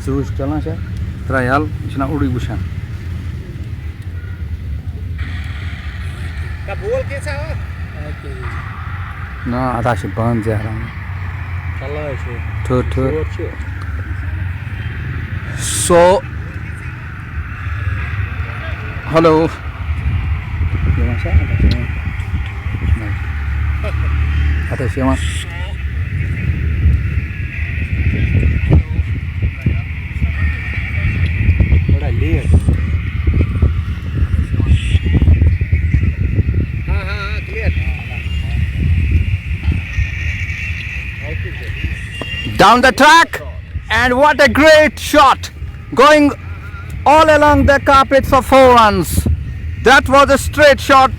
Suus चलना है trial इतना उड़ी बुशान का बोल कैसा हो ना आधा से बंद जा रहा है ठो so hello ada siapa बड़ा लेट हाँ clear down the track and what a great shot going all along the carpet for 4 runs. That was a straight shot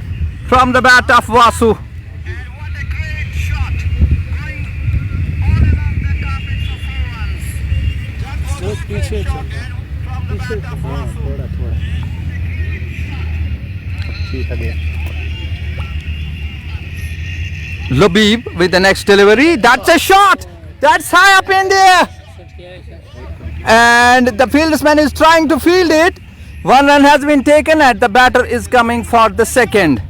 from the bat of Vasu. And what a great shot going all along the carpet for 4 runs. That was a straight shot from the bat of Vasu. थोड़ा ठीक है Labib with the next delivery. That's a shot. That's high up in the air. And the fieldsman is trying to field it. 1 run has been taken and the batter is coming for the second.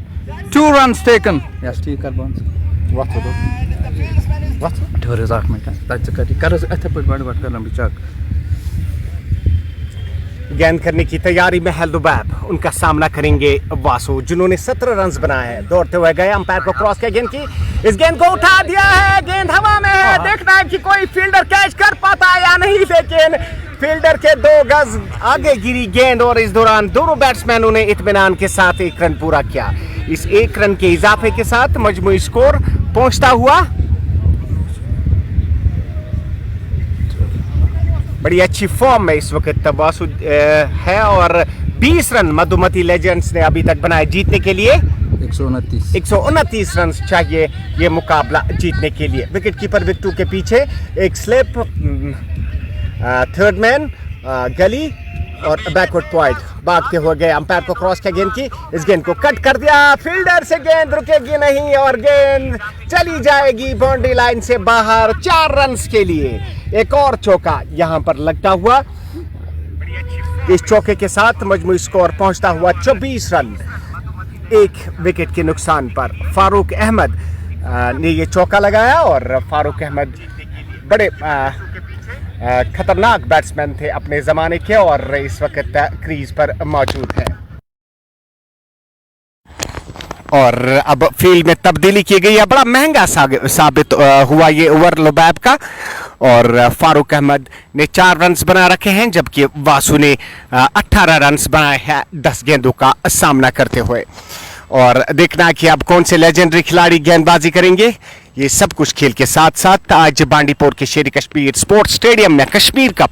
2 runs taken. Yes, ठीक कर bounce. What? ढोरे जाक में that's a कर ऐसे बड़ करना बिचाक. गेंद करने की तैयारी में हेल्दुबैब उनका सामना करेंगे वासु जिन्होंने 17 रन्स बनाए हैं दौड़ते हुए गए अंपायर को क्रॉस किया गेंद की इस गेंद को उठा दिया है गेंद हवा में है देखना है कि कोई फील्डर कैच कर पाता है या नहीं लेकिन फील्डर के 2 गज आगे गिरी गेंद और इस दौरान दोनों बैट्समैनों ने इत्मीनान के साथ 1 रन पूरा किया इस 1 रन के इजाफे के साथ मजमूई स्कोर पहुंचता हुआ बड़ी अच्छी फॉर्म में इस वक्त वासु है और 20 रन मधुमती लेजेंड्स ने अभी तक बनाए जीतने के लिए 129 रन चाहिए ये मुकाबला जीतने के लिए विकेट कीपर विक्टू के पीछे एक स्लिप थर्ड मैन गली और बैकवर्ड पॉइंट भागते हुए गए अंपायर को क्रॉस किया गेंद की इस गेंद को कट कर दिया फील्डर से गेंद रुकेगी नहीं और गेंद चली जाएगी बाउंड्री लाइन से बाहर 4 रन के लिए एक और चौका यहां पर लगता हुआ इस चौके के साथ मजमूई स्कोर पहुंचता हुआ 24 रन 1 विकेट के नुकसान पर फारूक अहमद ने ये चौका लगाया और फारूक अहमद बड़े खतरनाक बैट्समैन थे अपने ज़माने के और इस वक्त क्रीज पर मौजूद है और अब फील्ड में तब्दीली की गई है बड़ा महंगा साबित हुआ ये ओवर लुबैब का और फारूक अहमद ने 4 रन्स बना रखे हैं जबकि वासु ने 18 रन्स बनाए हैं 10 गेंदों का सामना करते हुए और देखना कि अब कौन से लेजेंडरी खिलाड़ी गेंदबाजी करेंगे ये सब कुछ खेल के साथ साथ आज बांडीपुर के शेर कश्मीर स्पोर्ट्स स्टेडियम में कश्मीर कप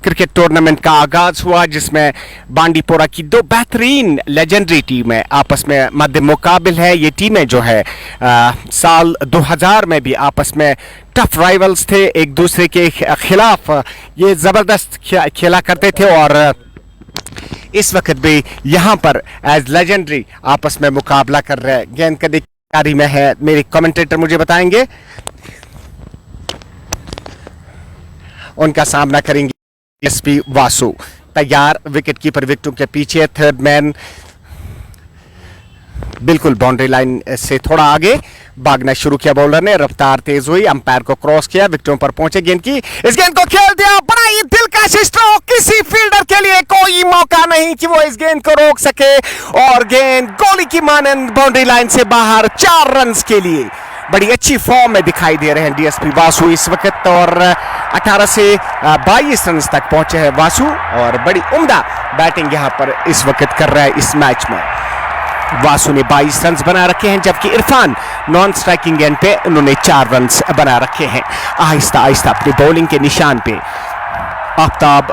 क्रिकेट टूर्नामेंट का आगाज हुआ जिसमें बांडीपोरा की 2 बेहतरीन लेजेंडरी टीमें आपस में मध्य मुकाबिल है ये टीमें जो है साल 2000 में भी आपस में टफ राइवल्स थे एक दूसरे के खिलाफ ये ज़बरदस्त खेला करते थे और इस वक्त भी यहाँ पर एज लेजेंडरी आपस में मुकाबला कर रहे हैं गेंद का तैयारी में है मेरे कमेंटेटर मुझे बताएंगे उनका सामना करेंगे एसपी वासु तैयार विकेट कीपर विक्टू के पीछे थर्ड मैन बिल्कुल बाउंड्री लाइन से थोड़ा आगे भागना शुरू किया बॉलर ने रफ्तार तेज हुई अंपायर को क्रॉस किया विकेटों पर पहुंचे गेंद की इस गेंद को खेल दिया बड़ा ही दिलकश स्ट्रोक किसी फील्डर के लिए कोई मौका नहीं कि वो इस गेंद को रोक सके और गेंद गोली की मानंद बाउंड्री लाइन से बाहर 4 रन के लिए बड़ी अच्छी फॉर्म में दिखाई दे रहे हैं डीएसपी वासु इस वक्त और 18 से 22 रन तक पहुंचे हैं वासु और बड़ी उम्दा बैटिंग यहां पर इस वक्त कर रहा है इस मैच में वासु ने 22 रन बना रखे हैं जबकि इरफान नॉन स्ट्राइकिंग एंड पे उन्होंने 4 रन बना रखे हैं आहिस्ता आहिस्ता अपनी बॉलिंग के निशान पे आफ्ताब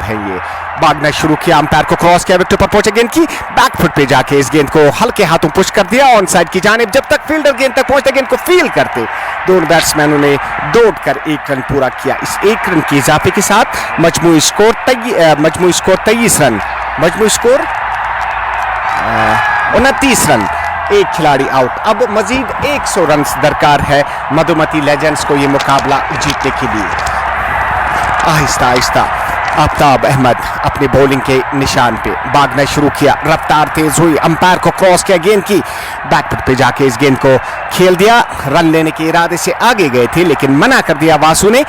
है ये भागना शुरू किया अंपायर को क्रॉस किया विकेट पर पहुंचे गेंद की बैकफुट पे जाके इस गेंद को हल्के हाथों पुश कर दिया ऑन साइड की जानिब जब तक फील्डर गेंद तक पहुंचते गेंद को फील करते दोनों बैट्समैनों ने दौड़कर 1 रन पूरा किया इस 1 रन के इजाफे के साथ मजमूई स्कोर 23 रन मजमूई स्कोर 29 रन एक खिलाड़ी आउट अब मजीद 100 रन दरकार है मधुमती लेजेंड्स को ये मुकाबला जीतने के लिए आहिस्ता आहिस्ता आफ्ताब अहमद अपनी बॉलिंग के निशान पे भागना शुरू किया, रफ्तार तेज हुई, अंपायर को क्रॉस किया, गेंद की बैकफुट पे जाके इस गेंद को खेल दिया। रन लेने के इरादे से आगे गए थे लेकिन मना कर दिया वासु ने,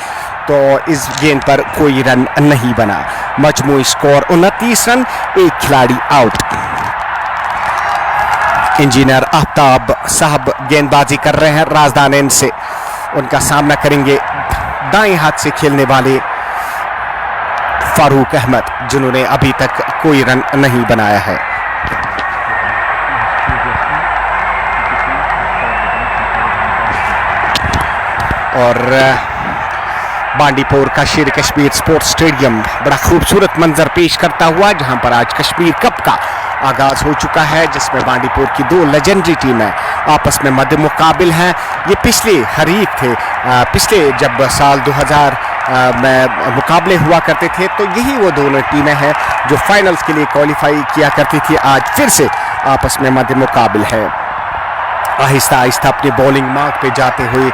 तो इस गेंद पर कोई रन नहीं बना। मजमूई स्कोर 29 रन, एक खिलाड़ी आउट। इंजीनियर आफ्ताब साहब गेंदबाजी कर रहे हैं राजदान एंड से, उनका सामना करेंगे दाएं हाथ से खेलने वाले फारूक अहमद, जिन्होंने अभी तक कोई रन नहीं बनाया है। और बांडीपुर का शेर कश्मीर स्पोर्ट्स स्टेडियम बड़ा खूबसूरत मंजर पेश करता हुआ, जहां पर आज कश्मीर कप का आगाज हो चुका है, जिसमें बांडीपुर की दो लेजेंडरी टीमें आपस में मद्दे मुकाबिल हैं। ये पिछले हरीफ थे, पिछले जब साल 2000 में मुकाबले हुआ करते थे, तो यही वो दोनों टीमें हैं जो फाइनल्स के लिए क्वालिफाई किया करती थी। आज फिर से आपस में मद्दे मुकाबिल है। आहिस्ता आहिस्ता अपनी बॉलिंग मार्क पे जाते हुए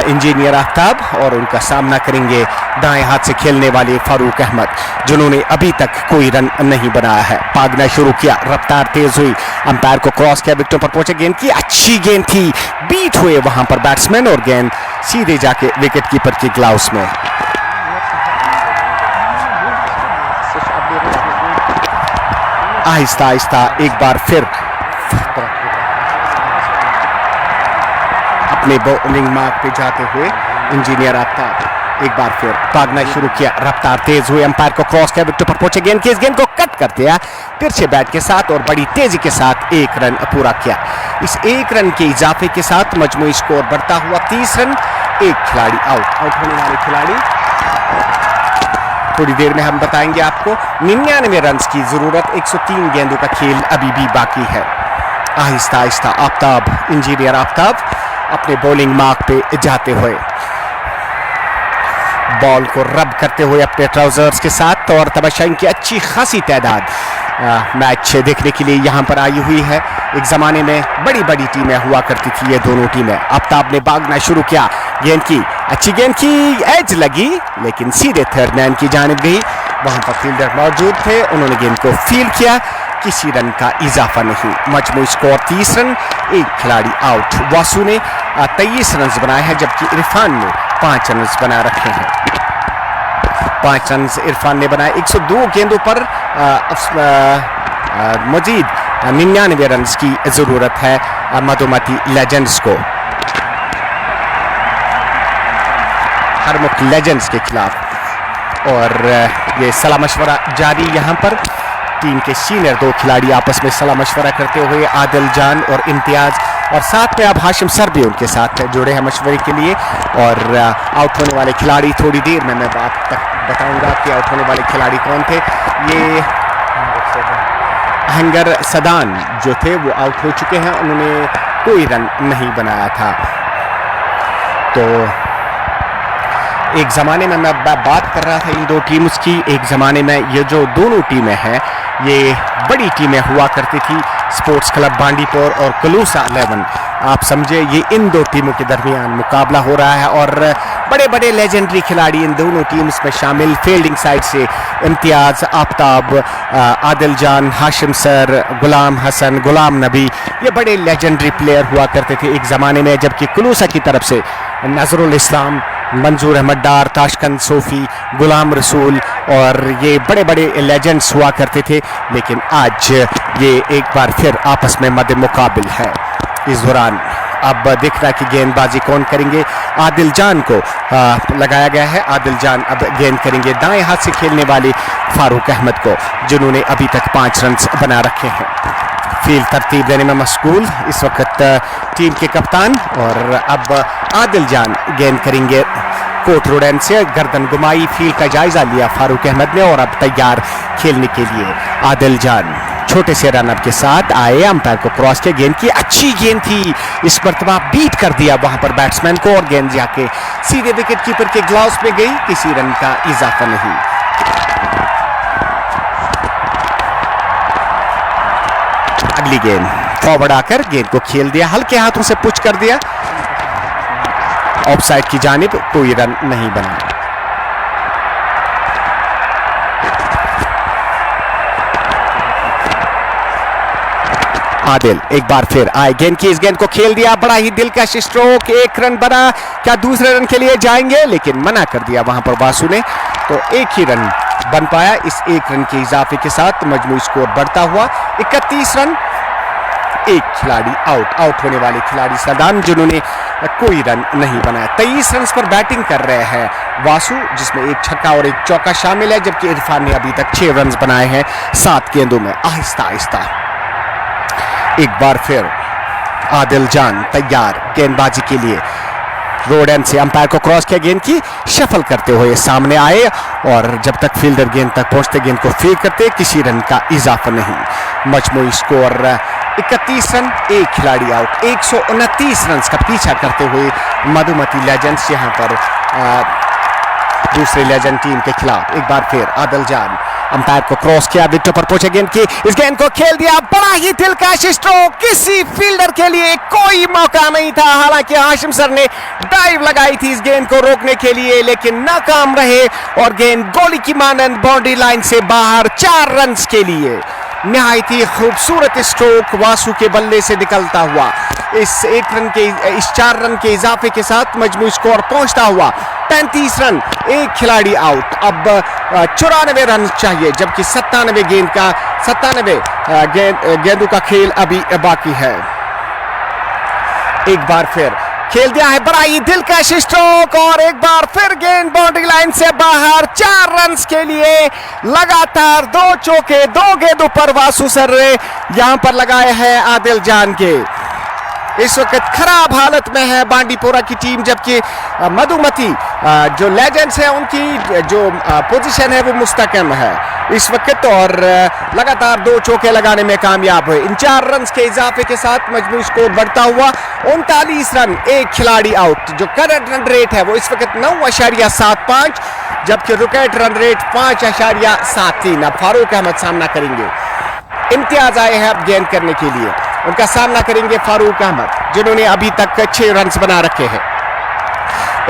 इंजीनियर आफ्ताब, और उनका सामना करेंगे दाएं हाथ से खेलने वाले फारूक अहमद, जिन्होंने अभी तक कोई रन नहीं बनाया है। भागना शुरू किया, रफ्तार तेज हुई, अंपायर को क्रॉस किया, विकेटों पर पहुंचे, गेंद की अच्छी गेंद थी, बीट हुए वहां पर बैट्समैन और गेंद सीधे जाके विकेट कीपर की ग्लव्स में। आहिस्ता आहिस्ता एक बार फिर अपने बॉलिंग मार्क पे जाते हुए इंजीनियर आफ्ताब एक बार फिर भागना शुरू किया, रफ्तार तेज हुई, अंपायर को क्रॉस किया, विकेट पर पहुंचे, गेंद की इस गेंद को कट कर दिया तिरछे बैट के साथ और बड़ी तेजी के साथ एक रन पूरा किया। इस एक रन के इजाफे के साथ मजमूई स्कोर बढ़ता हुआ 30 रन, एक खिलाड़ी आउट होने वाले खिलाड़ी थोड़ी देर में हम बताएंगे आपको। 99 रन की जरूरत, 103 गेंदों का खेल अभी भी बाकी है। आहिस्ता आहिस्ता आफ्ताब, इंजीनियर आफ्ताब अपने बॉलिंग मार्क पे जाते हुए बॉल को रब करते हुए अपने ट्राउजर्स के साथ, और तमाशाईन की अच्छी खासी तादाद मैच देखने के लिए यहाँ पर आई हुई है। एक ज़माने में बड़ी बड़ी टीमें हुआ करती थी ये दोनों टीमें। आफ्ताब ने भागना शुरू किया, गेंद की अच्छी गेंद की एज लगी लेकिन सीधे थर्ड मैन की जानिब गई। वहाँ पर फील्डर मौजूद थे, उन्होंने गेंद को फील्ड किया, किसी रन का इजाफा नहीं। मजमूई स्कोर 30 रन, एक खिलाड़ी आउट। वासु ने 23 रन बनाए हैं जबकि इरफान ने 5 रन बना रखे हैं। 5 रन इरफान ने बनाए। 102 गेंदों पर मजीद 99 रन की जरूरत है मधुमती लेजेंड्स को, हरमुख लेजेंड्स के खिलाफ। और ये सलाह मशवरा जारी यहाँ पर, टीम के सीनियर 2 खिलाड़ी आपस में सलाह मशवरा करते हुए, आदिल जान और इम्तियाज, और साथ में अब हाशिम सर भी उनके साथ जुड़े हैं मशवरे के लिए। और आउट होने वाले खिलाड़ी थोड़ी देर में मैं बात तक बताऊंगा कि आउट होने वाले खिलाड़ी कौन थे। ये हंगर सदान जो थे वो आउट हो चुके हैं, उन्होंने कोई रन नहीं बनाया था। तो एक ज़माने में मैं बात कर रहा था इन 2 टीम्स की, एक ज़माने में ये जो दोनों टीमें हैं ये बड़ी टीमें हुआ करती थी, स्पोर्ट्स क्लब बांडीपुर और कलूसा 11। आप समझे ये इन 2 टीमों के दरमियान मुकाबला हो रहा है, और बड़े बड़े लेजेंडरी खिलाड़ी इन दोनों टीम्स में शामिल। फील्डिंग साइड से इम्तियाज, आफ्ताब, आदिल जान, हाशिम सर, गुलाम हसन, गुलाम नबी, ये बड़े लेजेंडरी प्लेयर हुआ करते थे एक ज़माने में। जबकि कलूसा की तरफ से नजरुल इस्लाम, मंजूर अहमद डार, ताशकंद सोफी, गुलाम रसूल, और ये बड़े बड़े लेजेंड्स हुआ करते थे। लेकिन आज ये एक बार फिर आपस में मद्दे मुकाबिल है। इस दौरान अब देखना कि गेंदबाजी कौन करेंगे। आदिल जान को लगाया गया है, आदिल जान अब गेंद करेंगे दाएं हाथ से खेलने वाले फारूक अहमद को, जिन्होंने अभी तक 5 रन बना रखे हैं। फील्ड तरतीब देने में मशगूल इस वक्त टीम के कप्तान, और अब आदिल जान गेंद करेंगे कोट रोड एंड से। गर्दन घुमाई, फील्ड का जायजा लिया फारूक अहमद ने, और अब तैयार खेलने के लिए। आदिल जान छोटे से रनअप के साथ आए, अंपायर को क्रॉस किया, गेंद की अच्छी गेंद थी, इस मरतबा बीट कर दिया वहां पर बैट्समैन को, और गेंद जाके सीधे विकेट कीपर के ग्लव्स में गई, किसी रन का इजाफा नहीं। अगली गेंद फॉरवर्ड आकर गेंद को खेल दिया, हल्के हाथों से पुश कर दिया, ऑफसाइड की जानिब, कोई रन नहीं बना। आदिल एक बार फिर आए, गेंद की, इस गेंद को खेल दिया, बड़ा ही दिलकश स्ट्रोक, 1 रन बना, क्या दूसरे रन के लिए जाएंगे, लेकिन मना कर दिया वहां पर वासु ने, तो 1 ही रन बन पाया। इस 1 रन के इजाफे के साथ मजमूई स्कोर बढ़ता हुआ 31 रन, 1 खिलाड़ी आउट होने वाले खिलाड़ी सदान, जिन्होंने कोई रन नहीं बनाया। 23 रन पर बैटिंग कर रहे हैं वासु, जिसमें 1 छक्का और 1 चौका शामिल है, जबकि इरफान ने अभी तक 6 रन बनाए हैं 7 गेंदों में। आहिस्ता आहिस्ता एक बार फिर आदिल जान तैयार गेंदबाजी के लिए, रोड एंड से अंपायर को क्रॉस किया, गेंद की शफल करते हुए सामने आए, और जब तक फील्डर गेंद तक पहुंचते गेंद को फील्ड करते, किसी रन का इजाफा नहीं। मजमूई स्कोर 31 रन, 1 खिलाड़ी आउट। 129 रन का पीछा करते हुए मधुमती लेजेंड्स यहां पर दूसरे लेजेंड टीम के खिलाफ। एक बार फिर आदिल जान अंपायर को क्रॉस किया, विकेट पर पहुंचे, गेंद की, इस गेंद को खेल दिया, बड़ा ही दिलकश स्ट्रोक, किसी फील्डर के लिए कोई मौका नहीं था। हालांकि हाशिम सर ने डाइव लगाई थी इस गेंद को रोकने के लिए, लेकिन नाकाम रहे और गेंद गोली की मानंद बाउंड्री लाइन से बाहर। 4 रन के लिए निहायत ही खूबसूरत स्ट्रोक वासु के बल्ले से निकलता हुआ, इस 4 रन के इजाफे के साथ मजमूई स्कोर पहुंचता हुआ 35 रन, 1 खिलाड़ी आउट। अब 94 रन चाहिए, जबकि 97 गेंदों का खेल अभी बाकी है। एक बार फिर खेल दिया है, बड़ा ही दिलकश स्ट्रोक, और एक बार फिर गेंद बाउंड्री लाइन से बाहर। 4 रन के लिए लगातार 2 चौके 2 गेंदों पर वासु सर ने यहां पर लगाए हैं आदिल जान के। इस वक्त खराब हालत में है बांडीपोरा की टीम, जबकि मधुमती जो लेजेंड्स है उनकी जो पोजीशन है वो मुस्तकम है इस वक्त, और लगातार 2 चौके लगाने में कामयाब हुए। इन 4 रन के इजाफे के साथ मजमूई स्कोर बढ़ता हुआ 39 रन, 1 खिलाड़ी आउट। जो करंट रन रेट है वो इस वक्त 9.75, जबकि विकेट रन रेट 5.73। अब फारूक अहमद सामना करेंगे, इम्तियाज आए हैं अब गेंद करने के लिए, उनका सामना करेंगे फारूक अहमद, जिन्होंने अभी तक 6 रन बना रखे हैं।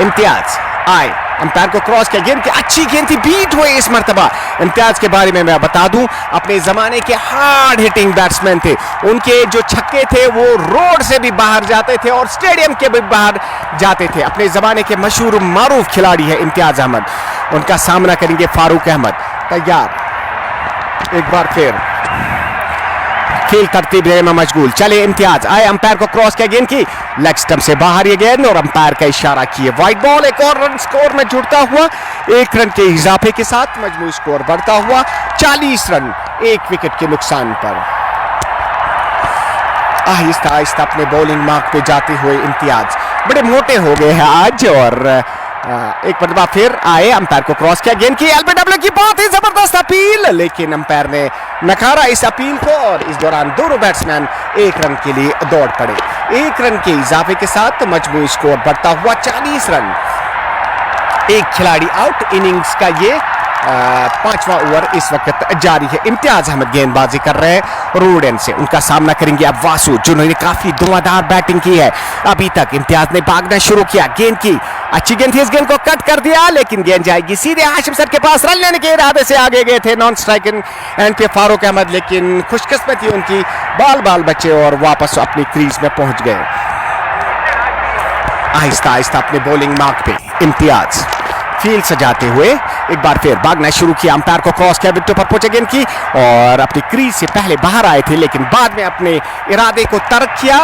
इम्तियाज आए, अंपायर को क्रॉस किया, गेंद की अच्छी गेंद थी, बीट हुए इस मर्तबा। इम्तियाज के बारे में मैं बता दूं, अपने जमाने के हार्ड हिटिंग बैट्समैन थे, उनके जो छक्के थे वो रोड से भी बाहर जाते थे और स्टेडियम के भी बाहर जाते थे। अपने जमाने के मशहूर मारूफ खिलाड़ी है इम्तियाज अहमद, उनका सामना करेंगे फारूक अहमद। तैयार, एक बार फिर खेल तरतीब में मशगूल, चले इम्तियाज आए, अंपायर को क्रॉस किया, गेंद की लेग स्टंप से बाहर ये गेंद, और अंपायर का इशारा किए वाइड बॉल। एक और रन स्कोर में जुड़ता हुआ 1 रन के इजाफे के साथ मजमूई स्कोर बढ़ता हुआ 40 रन, 1 विकेट के नुकसान पर। आहिस्ता आहिस्ता अपने बॉलिंग मार्क पे जाते हुए इम्तियाज बड़े मोटे हो गए हैं आज, और एक मरतबा फिर आए, अंपायर को क्रॉस किया, गेंद की एलबीडब्ल्यू की बहुत ही जबरदस्त अपील, लेकिन अंपायर ने नकारा इस अपील को, और इस दौरान दोनों बैट्समैन 1 रन के लिए दौड़ पड़े। 1 रन के इजाफे के साथ मजमूई स्कोर बढ़ता हुआ 40 रन, 1 खिलाड़ी आउट। इनिंग्स का ये 5वां ओवर इस वक्त जारी है। इम्तियाज अहमद गेंदबाजी कर रहे हैं रोड एंड से, उनका सामना करेंगे अब वासु, जिन्होंने काफी धुआंधार बैटिंग की है अभी तक। इम्तियाज ने भागना शुरू किया, गेंद की अच्छी गेंद थी, इस गेंद को कट कर दिया, लेकिन गेंद जाएगी सीधे हाशिम सर के पास। रन लेने के इरादे से आगे गए थे नॉन स्ट्राइक एंड पे फारूक अहमद, लेकिन खुशकिस्मती उनकी बाल बचे और वापस अपनी क्रीज में पहुंच गए। आहिस्ता आहिस्ता अपने बॉलिंग मार्क पे इम्तियाज फील्ड सजाते हुए एक बार फिर भागना शुरू किया, अंपायर को क्रॉस किया, विकेट पर पहुंचे गेंद की, और अपनी क्रीज से पहले बाहर आए थे, लेकिन बाद में अपने इरादे को तर्क किया,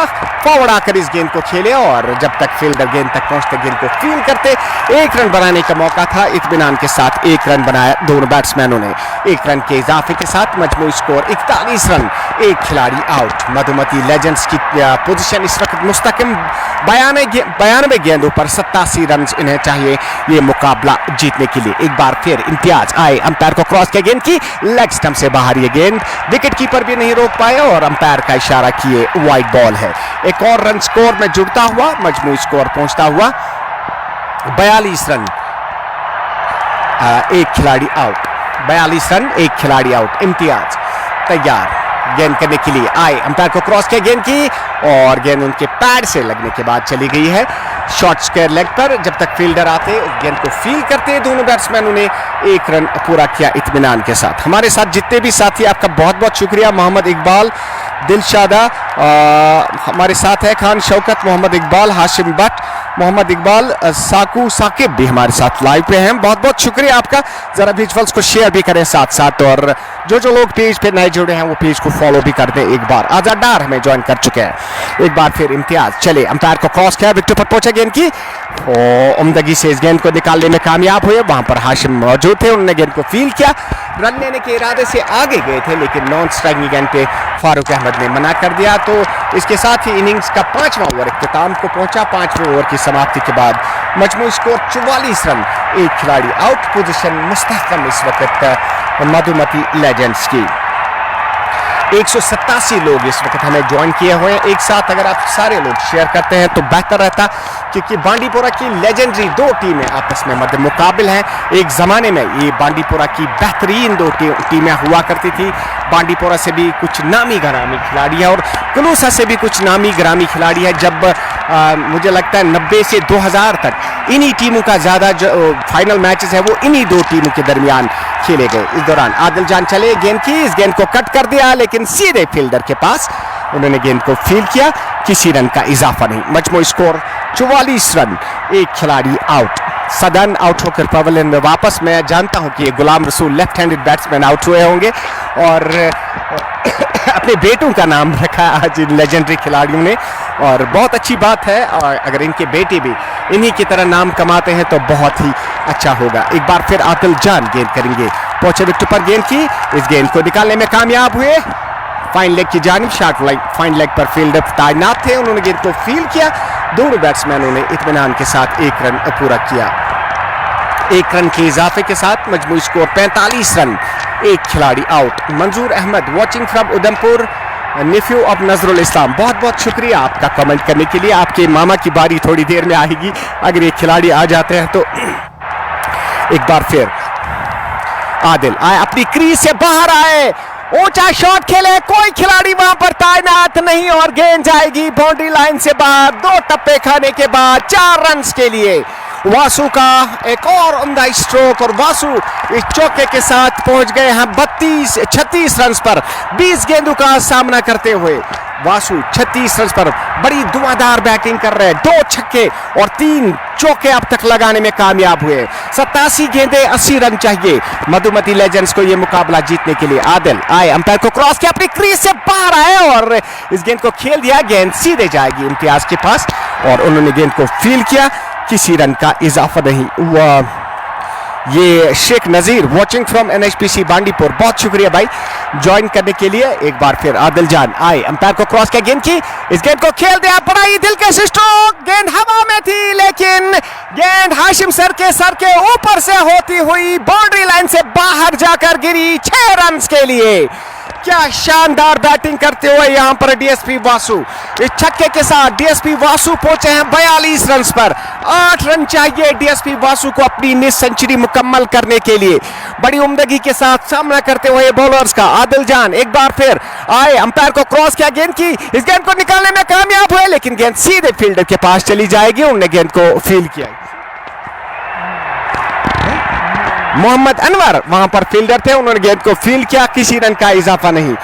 फॉरवर्ड आकर इस गेंद को खेले, और जब तक फील्डर गेंद तक पहुंचते गेंद को फील्ड करते। 1 रन बनाने का मौका था, इत्मीनान के साथ 1 रन बनाया दोनों बैट्समैनों ने। 1 रन के इजाफे के साथ मजमूई स्कोर 41 रन, 1 खिलाड़ी आउट। मधुमती लेजेंड्स की पोजीशन इस वक्त मुस्तकिम 92 गेंदों पर 87 रन इन्हें चाहिए ये मुकाबला जीतने के लिए। एक बार फिर इम्तियाज आए, अंपायर को क्रॉस किया, गेंद की लेग स्टंप से बाहर ये गेंद, विकेट कीपर भी नहीं रोक पाए, और अंपायर का इशारा किए वाइड बॉल है। एक और रन स्कोर में जुड़ता हुआ मजमूई स्कोर पहुंचता हुआ 42 रन, 1 खिलाड़ी आउट। 42 रन, 1 खिलाड़ी आउट। इम्तियाज तैयार गेंद करने के लिए आए, अंपायर को क्रॉस किया, गेंद की, और गेंद उनके पैड से लगने के बाद चली गई है शॉर्ट स्क्वायर लेग पर। जब तक फील्डर आते गेंद को फील्ड करते दोनों बैट्समैनों ने 1 रन पूरा किया इत्मीनान के साथ। हमारे साथ जितने भी साथी, आपका बहुत बहुत शुक्रिया। मोहम्मद इकबाल, दिलशादा हमारे साथ है, खान शौकत, मोहम्मद इकबाल, हाशिम भट्ट, मोहम्मद इकबाल, साकू साकिब भी हमारे साथ लाइव पे हैं। बहुत बहुत शुक्रिया आपका। ज़रा विजुअल्स को शेयर भी करें साथ साथ, और जो लोग पेज पे नए जुड़े हैं वो पेज को फॉलो भी कर दें। एक बार आज़ाद डार हमें ज्वाइन कर चुके हैं, एक बार फिर इम्तियाज। चले, अंपायर को क्रॉस किया, विकेट पर पहुंचे गेंद की, उम्दगी से इस गेंद को निकालने में कामयाब हुए। वहां पर हाशिम मौजूद थे, उन्होंने गेंद को फील किया, रन लेने के इरादे से आगे गए थे, लेकिन नॉन स्ट्राइकिंग गेंद पे फारूक अहमद ने मना कर दिया। तो इसके साथ ही इनिंग्स का 5वां ओवर इख्तिताम को पहुंचा। 5वें ओवर की समाप्ति के बाद मजमूई स्कोर 44 रन, एक खिलाड़ी आउट। पोजीशन मुस्तहकम इस वक्त मधुमती लेजेंड्स की। 187 लोग इस वक्त हमें ज्वाइन किए हुए हैं एक साथ। अगर आप सारे लोग शेयर करते हैं तो बेहतर रहता, क्योंकि बांडीपोरा की लेजेंडरी 2 टीमें आपस में मध्य मुकाबिल हैं। एक ज़माने में ये बांडीपोरा की बेहतरीन 2 टीमें हुआ करती थी। बांडीपोरा से भी कुछ नामी ग्रामी खिलाड़ी है और कलूसा से भी कुछ नामी ग्रामी खिलाड़ी है। जब मुझे लगता है 90 से 2000 तक इन्हीं टीमों का ज़्यादा जो फाइनल मैचेस है वो इन्हीं 2 टीमों के दरमियान खेले गए। इस दौरान आदिल जान चले, गेंद की, इस गेंद को कट कर दिया, लेकिन सीधे फील्डर के पास उन्होंने गेंद को फील किया। किसी रन का इजाफा नहीं। मजमूई स्कोर 44 रन, एक खिलाड़ी आउट। सदन आउट होकर पवेलियन में वापस। मैं जानता हूं कि ये Ghulam Rasool left handed batsman out हुए होंगे और अपने बेटों का नाम रखा आज इन लेजेंडरी खिलाड़ियों ने, और बहुत अच्छी बात है। और अगर इनके बेटे भी इन्हीं की तरह नाम कमाते हैं तो बहुत ही अच्छा होगा। एक बार फिर आदिल जान गेंद करेंगे, पहुंचे विकेट पर गेंद की, इस गेंद को निकालने में कामयाब हुए। फाइन लेग की जानिब, शॉर्ट लाइन फाइन लेग पर फील्डर तैनात थे, उन्होंने गेंद को फील किया। दोनों बैट्समैनों ने इत्मीनान के साथ 1 रन पूरा किया। 1 रन के इजाफे के साथ मजमूई स्कोर 45 रन, एक खिलाड़ी out. Manzoor Ahmed watching from Udhampur, nephew of Nazrul Islam, बहुत बहुत शुक्रिया आपका कमेंट करने के लिए। आपके मामा की बारी थोड़ी देर में आएगी, अगर ये खिलाड़ी आ जाते हैं तो। एक बार फिर आदिल आए, अपनी क्रीज से बाहर आए, ऊंचा शॉट खेले, कोई खिलाड़ी वहां पर तैनात नहीं और गेंद जाएगी बाउंड्री लाइन से बाहर। 2 टप्पे खाने के बाद 4 रन के लिए वासु का एक और उम्दा स्ट्रोक, और वासु इस चौके के साथ पहुंच गए हैं 36 रन पर। 20 गेंदों का सामना करते हुए वासु 36 रन पर बड़ी धुआंधार बैटिंग कर रहे हैं। 2 छक्के और 3 चौके अब तक लगाने में कामयाब हुए। 87 गेंदें, 80 रन चाहिए मधुमती लेजेंड्स को ये मुकाबला जीतने के लिए। आदिल आए, अंपायर को क्रॉस किया, अपनी क्रीज से बाहर आए और इस गेंद को खेल दिया। गेंद सीधे जाएगी इम्तियाज के पास और उन्होंने गेंद को फील किया। किसी रन का इजाफा नहीं हुआ। ये शेख नजीर वॉचिंग फ्रॉम NHPC बांडीपुर, बहुत शुक्रिया भाई ज्वाइन करने के लिए। एक बार फिर आदिल जान आए, अंपायर को क्रॉस किया, गेंद की, इस गेंद को खेल दिया, बड़ा ही दिलकश स्ट्रोक। गेंद हवा में थी लेकिन गेंद हाशिम सर के ऊपर से होती हुई बाउंड्री लाइन से बाहर जाकर गिरी। 6 रन के लिए। क्या शानदार बैटिंग करते हुए यहां पर डीएसपी वासु। इस छक्के के साथ डीएसपी वासु पहुंचे हैं 42 रन पर। 8 रन चाहिए डीएसपी वासु को अपनी 19 सेंचुरी मुकम्मल करने के लिए। बड़ी उम्दगी के साथ सामना करते हुए बॉलर्स का आदिल जान एक बार फिर आए, अंपायर को क्रॉस किया, गेंद की, इस गेंद को निकालने में कामयाब हुए, लेकिन गेंद सीधे फील्डर के पास चली जाएगी। उन्होंने गेंद को फील किया। मोहम्मद अनवर वहां पर फील्डर थे, उन्होंने गेंद को फील किया। किसी रन का इजाफा नहीं।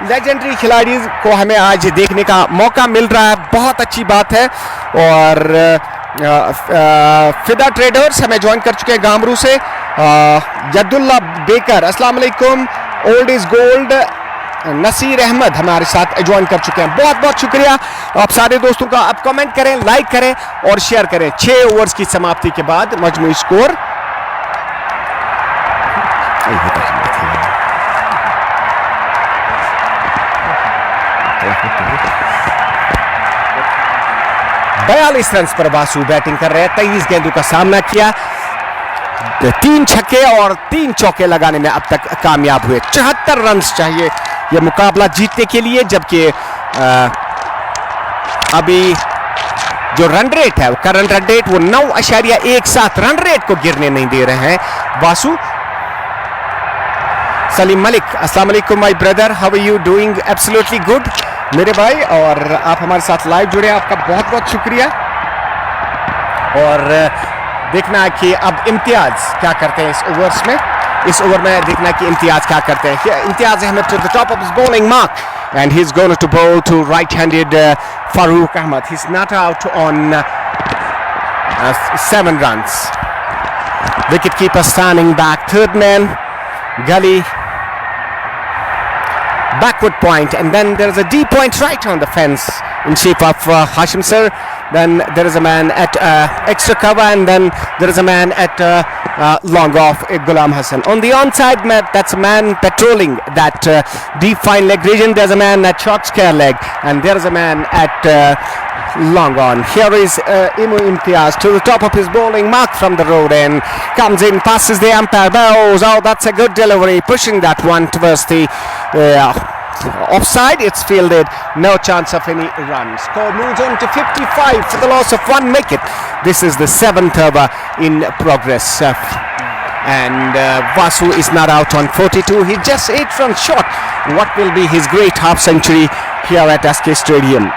लेजेंडरी खिलाड़ी को हमें आज देखने का मौका मिल रहा है, बहुत अच्छी बात है। और फिदा ट्रेडर्स हमें ज्वाइन कर चुके हैं गामरू से। जद्दुल्ला बेकर, अस्सलाम वालेकुम। Old is gold, Naseer Ahmed हमारे साथ ज्वाइन कर चुके हैं, बहुत बहुत शुक्रिया आप सारे दोस्तों का। आप कमेंट करें, लाइक करें और शेयर करें। 6 ओवर्स की समाप्ति के बाद मजमूई स्कोर बयालीस रन पर वासु बैटिंग कर रहे हैं। 23 गेंदों का सामना किया, 3 छक्के और 3 चौके लगाने में अब तक कामयाब हुए। 74 रन चाहिए यह मुकाबला जीतने के लिए, जबकि अभी जो रन रेट है, करंट रन रेट वो 9.17 रन रेट को गिरने नहीं दे रहे हैं वासु। सलीम मलिक, अस्सलाम वालेकुम my brother, how are you doing? Absolutely good मेरे भाई, और आप हमारे साथ लाइव जुड़े, आपका बहुत बहुत शुक्रिया। और देखना है कि अब इम्तियाज क्या करते हैं इस ओवर्स में। इस ओवर में देखना है कि इम्तियाज क्या करते हैं। Imtiaz Ahmed to the top of his bowling mark, and he's going to bowl to right-handed Farooq Ahmed. He's not out on 7 runs. Wicketkeeper standing back, third man, Gully. Backward point, and then there is a deep point right on the fence in shape of Hashim Sir. Then there is a man at extra cover, and then there is a man at long off, Ghulam Hassan. On the onside mat, that's a man patrolling that deep fine leg region. There's a man at short square leg, and there is a man at long on. Here is Imu Imtiaz to the top of his bowling mark from the road end. Comes in, passes the umpire, bows. Oh, that's a good delivery, pushing that one towards the offside. It's fielded, no chance of any run. Score moves on to 55 for the loss of 1 wicket. This is the 7th over in progress. And Vasu is not out on 42. He just 8 runs short. What will be his great half century here at SK Stadium?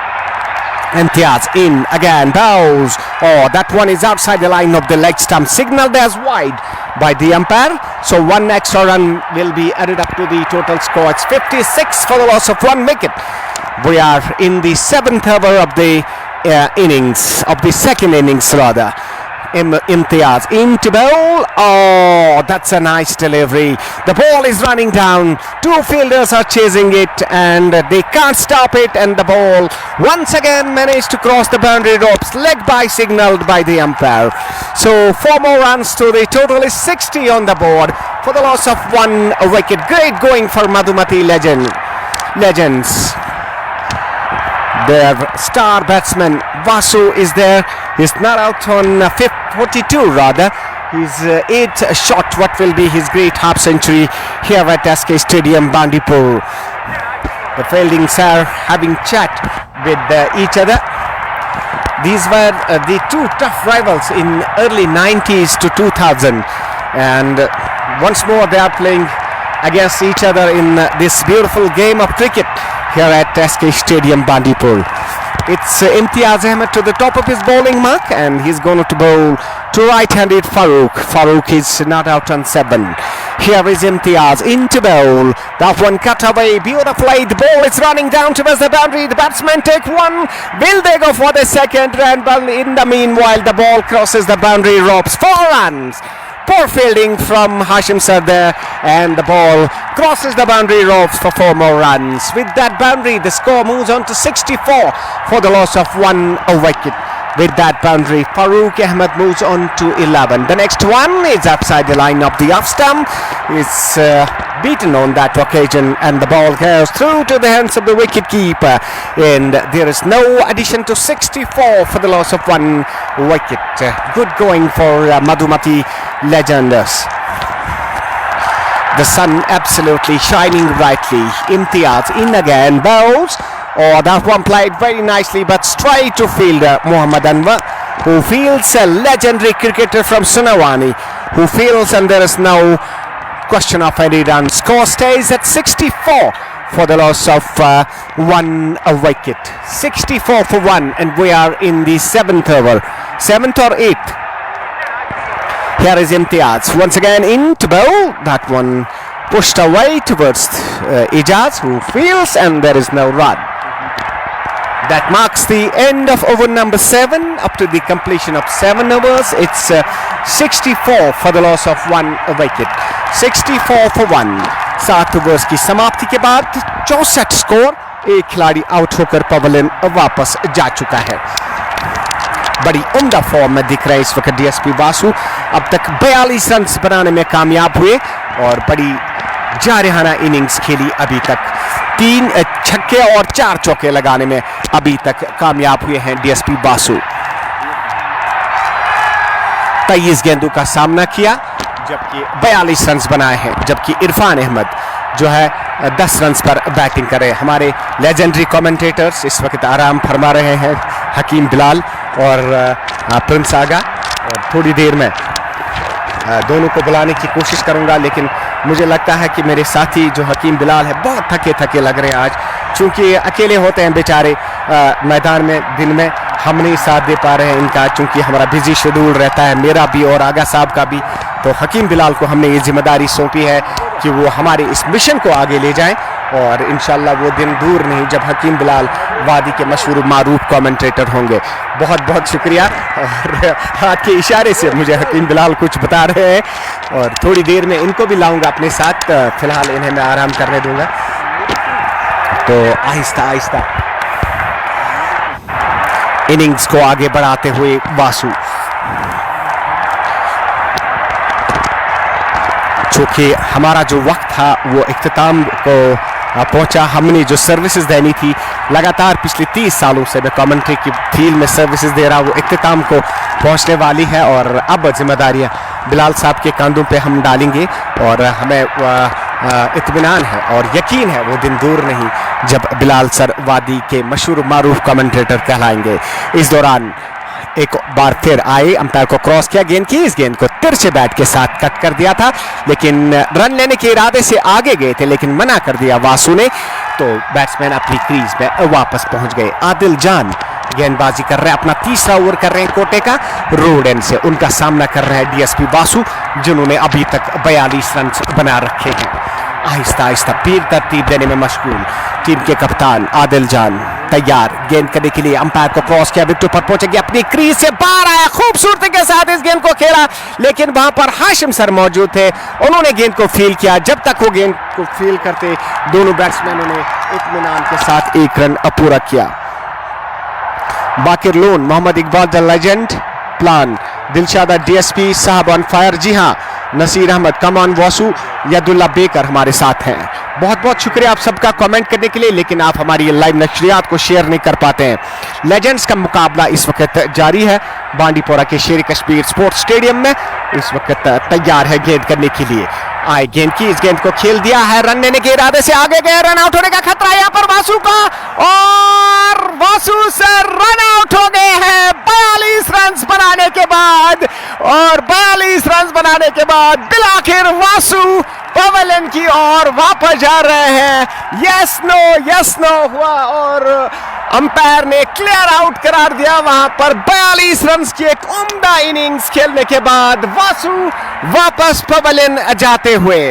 Imtiaz in again, bows. Oh, that one is outside the line of the leg stump, signaled as wide by the umpire. So 1 extra run will be added up to the total score. It's 56 for the loss of 1 wicket. We are in the 7th over of the innings, of the second innings rather. Imtiaz into bowl. Oh, that's a nice delivery. The ball is running down. 2 fielders are chasing it, and they can't stop it. And the ball once again managed to cross the boundary ropes. Leg by signaled by the umpire. So 4 more runs to the total is 60 on the board for the loss of 1 wicket. Great going for Madhumati legends. Their star batsman Vasu is there. He's not out on 42 rather. His 8th shot. What will be his great half century here at SK Stadium, Bandipur. The fieldings are having chat with each other. These were the 2 tough rivals in early 90s to 2000, and once more they are playing against each other in this beautiful game of cricket here at SK Stadium, Bandipur. It's Imtiaz Ahmed to the top of his bowling mark, and he's going to bowl to right-handed Farooq. Farooq is not out on 7. Here is Imtiaz into bowl. That one cut away beautifully. The ball is running down towards the boundary. The batsmen take 1. Will they go for the second? And in the meanwhile, the ball crosses the boundary ropes. 4 runs. Poor fielding from Hashim Sir there, and the ball crosses the boundary ropes for 4 more runs. With that boundary, the score moves on to 64 for the loss of 1 wicket. With that boundary, Farooq Ahmed moves on to 11. The next one is upside the line of the off stump. It's beaten on that occasion, and the ball goes through to the hands of the wicket keeper, and there is no addition to 64 for the loss of 1 wicket. Good going for Madhumati legends. The sun absolutely shining brightly. Imtiaz in again, bows. Oh, that one played very nicely, but straight to fielder Muhammad Anwar, who fields, a legendary cricketer from Sunawani, who fields, and there is no question of any run. Score stays at 64 for the loss of 1 wicket. 64 for 1, and we are in the 7th over, 7th or 8th. Here is Imtiaz once again into bowl. That one pushed away towards Ijaz, who fields, and there is no run. That marks the end of over number 7. Up to the completion of 7 overs, it's 64 for the loss of 1 wicket. 64 for 1. 7 overs की समाप्ति के बाद 64 score. एक खिलाड़ी out होकर pavilion वापस जा चुका है. बड़ी उम्दा फॉर्म में दिख रहे हैं इस वक्त डीएसपी वासु. अब तक 42 रन बनाने में कामयाब हुए और बड़ी जारहाना इनिंग्स खेली. अभी तक 3 छक्के और 4 चौके लगाने में अभी तक कामयाब हुए हैं डीएसपी वासु. 23 गेंदों का सामना किया, जबकि 42 रन बनाए हैं. जबकि इरफान अहमद जो है 10 रन पर बैटिंग कर रहे हैं. हमारे लेजेंडरी कमेंटेटर्स इस वक्त आराम फरमा रहे हैं, हकीम बिलाल और प्रिंस आगा. और थोड़ी देर में दोनों को बुलाने की कोशिश करूंगा, लेकिन मुझे लगता है कि मेरे साथी जो हकीम बिलाल है बहुत थके थके लग रहे हैं आज, चूँकि अकेले होते हैं बेचारे मैदान में. दिन में हम नहीं साथ दे पा रहे हैं इनका, चूँकि हमारा बिजी शेड्यूल रहता है, मेरा भी और आगा साहब का भी. तो हकीम बिलाल को हमने ये जिम्मेदारी सौंपी है कि वो हमारे इस मिशन को आगे ले जाएं और इंशाल्लाह वो दिन दूर नहीं जब हकीम बिलाल वादी के मशहूर मारूफ कमेंटेटर होंगे। बहुत बहुत शुक्रिया। और हाथ के इशारे से मुझे हकीम बिलाल कुछ बता रहे हैं और थोड़ी देर में इनको भी लाऊंगा अपने साथ। फिलहाल इन्हें मैं आराम करने दूंगा। तो आहिस्ता आहिस्ता इनिंग्स को आगे बढ़ाते हुए वासु, चूँकि हमारा जो वक्त था वो इख्तिताम को पहुंचा। हमने जो सर्विसेज देनी थी लगातार पिछले 30 सालों से मैं कमेंट्री की फील्ड में सर्विसेज दे रहा हूँ, वो इख्तिताम को पहुंचने वाली है और अब जिम्मेदारियां बिलाल साहब के कंधों पे हम डालेंगे और हमें इत्मीनान है और यकीन है वो दिन दूर नहीं जब बिलाल सर वादी के मशहूर मारूफ कमेंटेटर कहलाएंगे। इस दौरान एक बार फिर आए, अंपायर को क्रॉस किया गेंद की, इस गेंद को तिरछे बैट के साथ कट कर दिया था, लेकिन रन लेने के इरादे से आगे गए थे लेकिन मना कर दिया वासु ने। तो बैट्समैन अपनी क्रीज में वापस पहुंच गए। आदिल जान गेंदबाजी कर रहे हैं, अपना तीसरा ओवर कर रहे हैं कोटे का। रोड एंड से उनका सामना कर रहे हैं डीएसपी वासु जिन्होंने अभी तक 42 रन बना रखे हैं। आहिस्ता आहिस्ता पीर तरतीब देने में मशगूल टीम के कप्तान आदिल जान तैयार गेंद करने के लिए। अंपायर को क्रॉस किया, विकेट पर पहुंचेगी, अपनी क्रीज से बाहर आया, खूबसूरती के साथ इस गेंद को खेला लेकिन वहां पर हाशिम सर मौजूद थे, उन्होंने गेंद को फील किया। जब तक वो गेंद को फील करते दोनों बैट्समैनों ने इत्मीनान के साथ 1 रन पूरा किया। बाकिर लोन, मोहम्मद इकबाल द लेजेंड, प्लान दिलशादा डीएसपी साहब ऑन फायर। जी हाँ, नसीर अहमद, कमान वासु, यदुल्ला बेकर हमारे साथ हैं। बहुत बहुत शुक्रिया आप सबका कमेंट करने के लिए, लेकिन आप हमारी ये लाइव नशरियात को शेयर नहीं कर पाते हैं। लेजेंड्स का मुकाबला इस वक्त जारी है बांडीपोरा के शेर कश्मीर स्पोर्ट्स स्टेडियम में। इस वक्त तैयार है गेंद करने के लिए। आए गेंद की, इस गेंद को खेल दिया है, रन लेने के इरादे से आगे गए, रन आउट होने का खतरा यहाँ पर वासु का और वासु से रन आउट हो गए हैं 42 रन बनाने के बाद। और 42 रन बनाने के बाद बिलाखिर वासु पवेलियन की ओर वापस जा रहे हैं। यस नो हुआ और अंपायर ने क्लियर आउट करार दिया। वहां पर 42 रन की एक उम्दा इनिंग्स खेलने के बाद वासु वापस पवेलियन जाते हुए।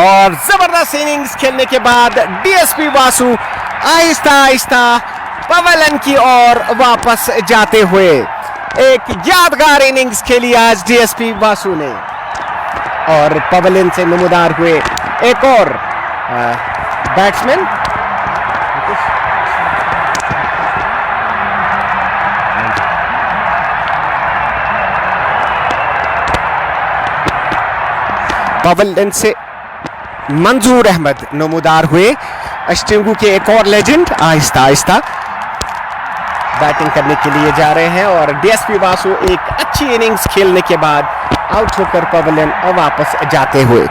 और जबरदस्त इनिंग्स खेलने के बाद डीएसपी वासु आहिस्ता आहिस्ता पवेलियन की ओर वापस जाते हुए एक यादगार इनिंग्स खेली आज डीएसपी वासु ने और पवेलियन से नमूदार हुए एक और बैट्समैन पवेलियन से मंजूर अहमद नमूदार हुए। अष्टिंगू के एक और लेजेंड आहिस्ता आहिस्ता बैटिंग करने के लिए जा रहे हैं और डीएसपी वासु एक अच्छी इनिंग्स खेलने के बाद आउट होकर पवेलियन वापस जाते हुए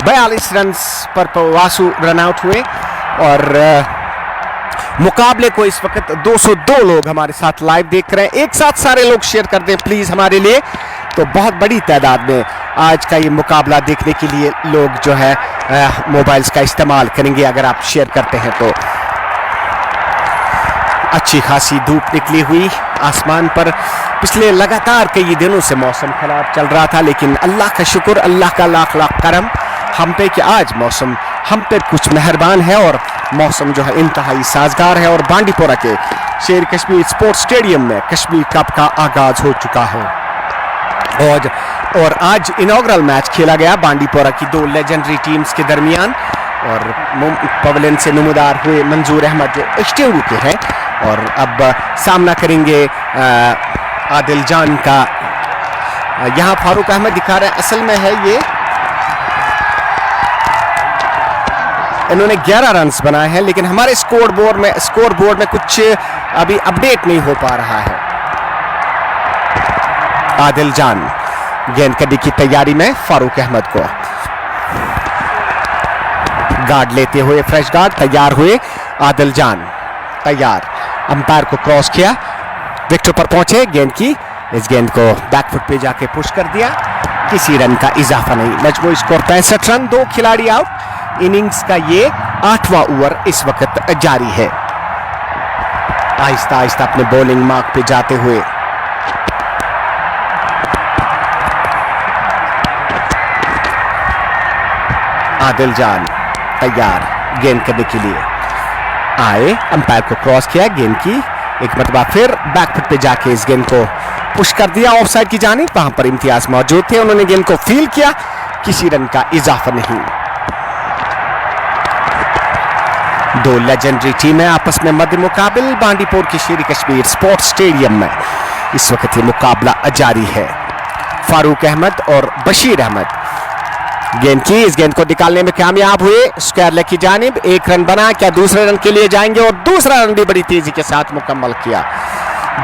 42 रन पर वासु रन आउट हुए। और मुकाबले को इस वक्त 202 लोग हमारे साथ लाइव देख रहे हैं। एक साथ सारे लोग शेयर कर दें प्लीज हमारे लिए, तो बहुत बड़ी तादाद में आज का ये मुकाबला देखने के लिए लोग जो है मोबाइल्स का इस्तेमाल करेंगे अगर आप शेयर करते हैं तो। अच्छी खासी धूप निकली हुई आसमान पर। पिछले लगातार कई दिनों से मौसम खराब चल रहा था, लेकिन अल्लाह का शुक्र, अल्लाह का लाख लाख करम हम पे कि आज मौसम हम पे कुछ मेहरबान है और मौसम जो है इंतहाई साजगार है। और बांडीपोरा के शेर कश्मीर स्पोर्ट्स स्टेडियम में कश्मीर कप का आगाज हो चुका है और आज इनॉग्रल मैच खेला गया बांडीपोरा की 2 लेजेंडरी टीम्स के दरमियान। और पवेलियन से नमूदार हुए मंजूर अहमद जो अष्टिंगू के हैं और अब सामना करेंगे आदिल जान का। यहाँ फारूक अहमद दिखा रहे हैं, असल में है ये इन्होंने 11 रन बनाए हैं, लेकिन हमारे स्कोर बोर्ड में कुछ अभी अपडेट नहीं हो पा रहा है। आदिल जान गेंद करने की तैयारी में, फारूक अहमद को गार्ड लेते हुए फ्रेश गार्ड तैयार हुए। आदिल जान तैयार, अंपायर को क्रॉस किया, विकेट पर पहुंचे, गेंद की, इस गेंद को बैकफुट पे जाके पुश कर दिया, किसी रन का इजाफा नहीं। मजमूई स्कोर 65 रन, 2 खिलाड़ी आउट। इनिंग्स का ये 8वां ओवर इस वक्त जारी है। आहिस्ता आहिस्ता अपने बॉलिंग मार्क पे जाते हुए आदिल जान तैयार गेंद करने के लिए आए, अंपायर को क्रॉस किया, गेंद की एक मरतबा फिर बैकफुट पे जाके इस गेंद को पुश कर दिया ऑफसाइड की जानिब। वहां पर इम्तियाज मौजूद थे, उन्होंने गेंद को फील किया, किसी रन का इजाफा नहीं। दो लेजेंडरी टीमें आपस में मध्य मुकाबिल बांडीपुर के शेरी कश्मीर स्पोर्ट्स स्टेडियम में इस वक्त ये मुकाबला जारी है। फारूक अहमद और बशीर अहमद गेंद की, इस गेंद को निकालने में कामयाब हुए स्क्वायर लेग की जानिब। एक रन बना, क्या दूसरे रन के लिए जाएंगे? और दूसरा रन भी बड़ी तेजी के साथ मुकम्मल किया।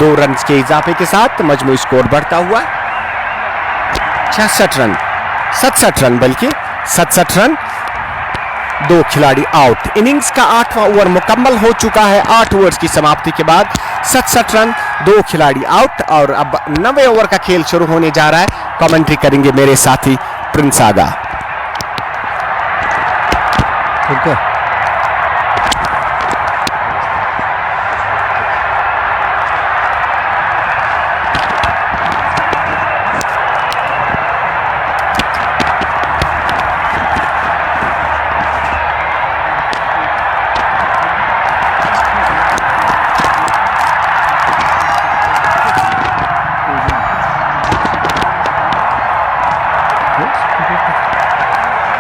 2 रन के इजाफे के साथ मजमूई स्कोर बढ़ता हुआ 66 रन, 67 रन, बल्कि 67 रन। 2 खिलाड़ी आउट। इनिंग्स का 8वां ओवर मुकम्मल हो चुका है। 8 ओवर्स की समाप्ति के बाद 67 रन, 2 खिलाड़ी आउट और अब 9वें ओवर का खेल शुरू होने जा रहा है। कमेंट्री करेंगे मेरे साथी प्रिंस आगा। Okay.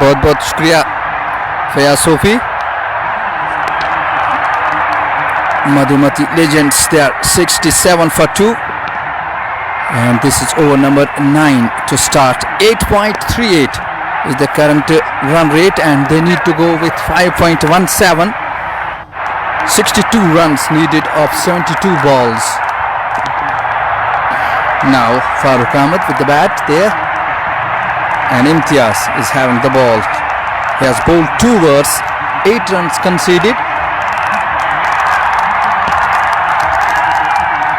बहुत बहुत शुक्रिया Fayaz Sofi. Madhumati Legends, they are 67 for 2 and this is over number 9 to start. 8.38 is the current run rate and they need to go with 5.17. 62 runs needed of 72 balls. Now Farooq Ahmed with the bat there and Imtiaz is having the ball. He has bowled 2 overs, 8 runs conceded.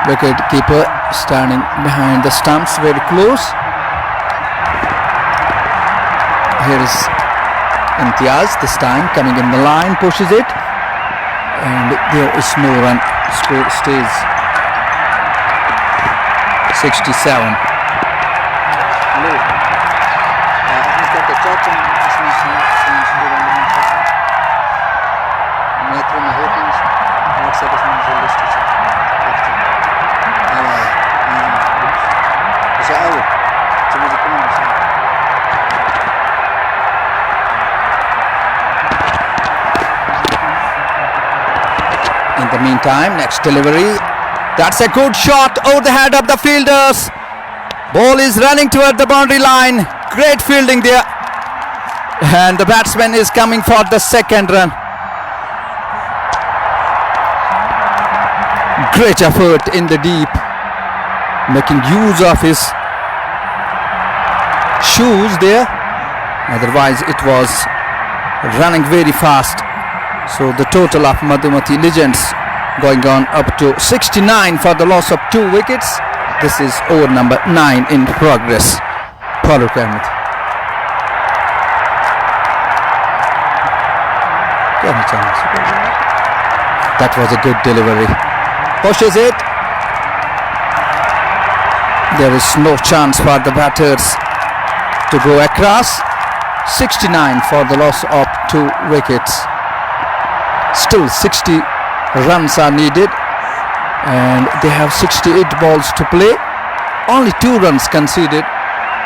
Wicket keeper standing behind the stumps very close. Here is Imtiaz this time coming in the line, pushes it and there is no run. Score stays 67. In the meantime, next delivery. That's a good shot over the head of the fielders. Ball is running toward the boundary line. Great fielding there. And the batsman is coming for the second run. Great effort in the deep, making use of his shoes there. Otherwise it was running very fast. So the total of Madhumati Legends going on up to 69 for the loss of 2 wickets. This is over number 9 in progress. Farooq Ahmed. That was a good delivery. Pushes it. There is no chance for the batters to go across. 69 for the loss of 2 wickets. Still 60 runs are needed and they have 68 balls to play. Only 2 runs conceded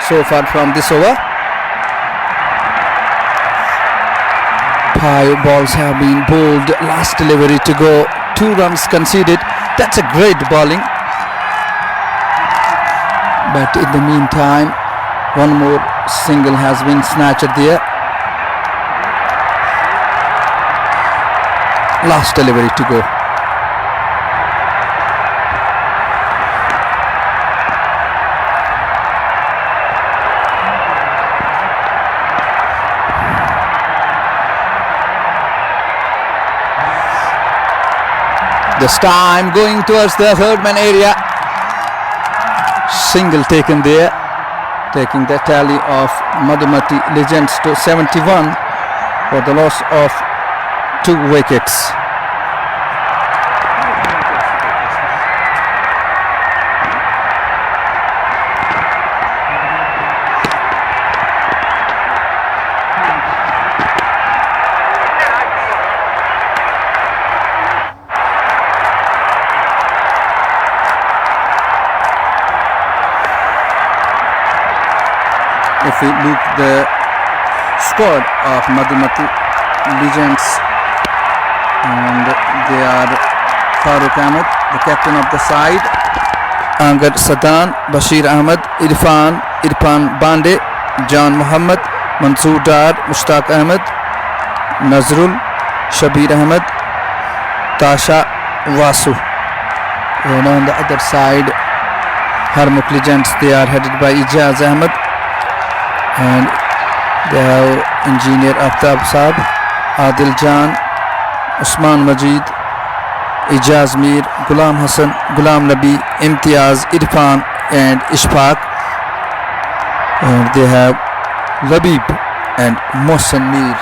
so far from this over. 5 balls have been bowled. Last delivery to go. 2 runs conceded. That's a great bowling. But in the meantime, one more single has been snatched there. Last delivery to go. This time going towards the third man area. Single taken there, taking the tally of Madhumati Legends to 71 for the loss of 2 wickets. if we look the squad of Madhumati Legends, and they are Farooq Ahmed, the captain of the side, Angad Sadan, Bashir Ahmed, Irfan Bande, John Muhammad, Mansoor Dar, Mushtaq Ahmed, Nazrul, Shabir Ahmed, Tasha Vasu. And on the other side, Harmukh Legends, they are headed by Ijaz Ahmed, and they have engineer Aftab Saab, Adil Jan, Usman Majid, Ijaz Mir, Ghulam Hassan, Ghulam Nabi, Imtiaz, Irfan and Ishfaq, and they have Labib and Mohsen Mir.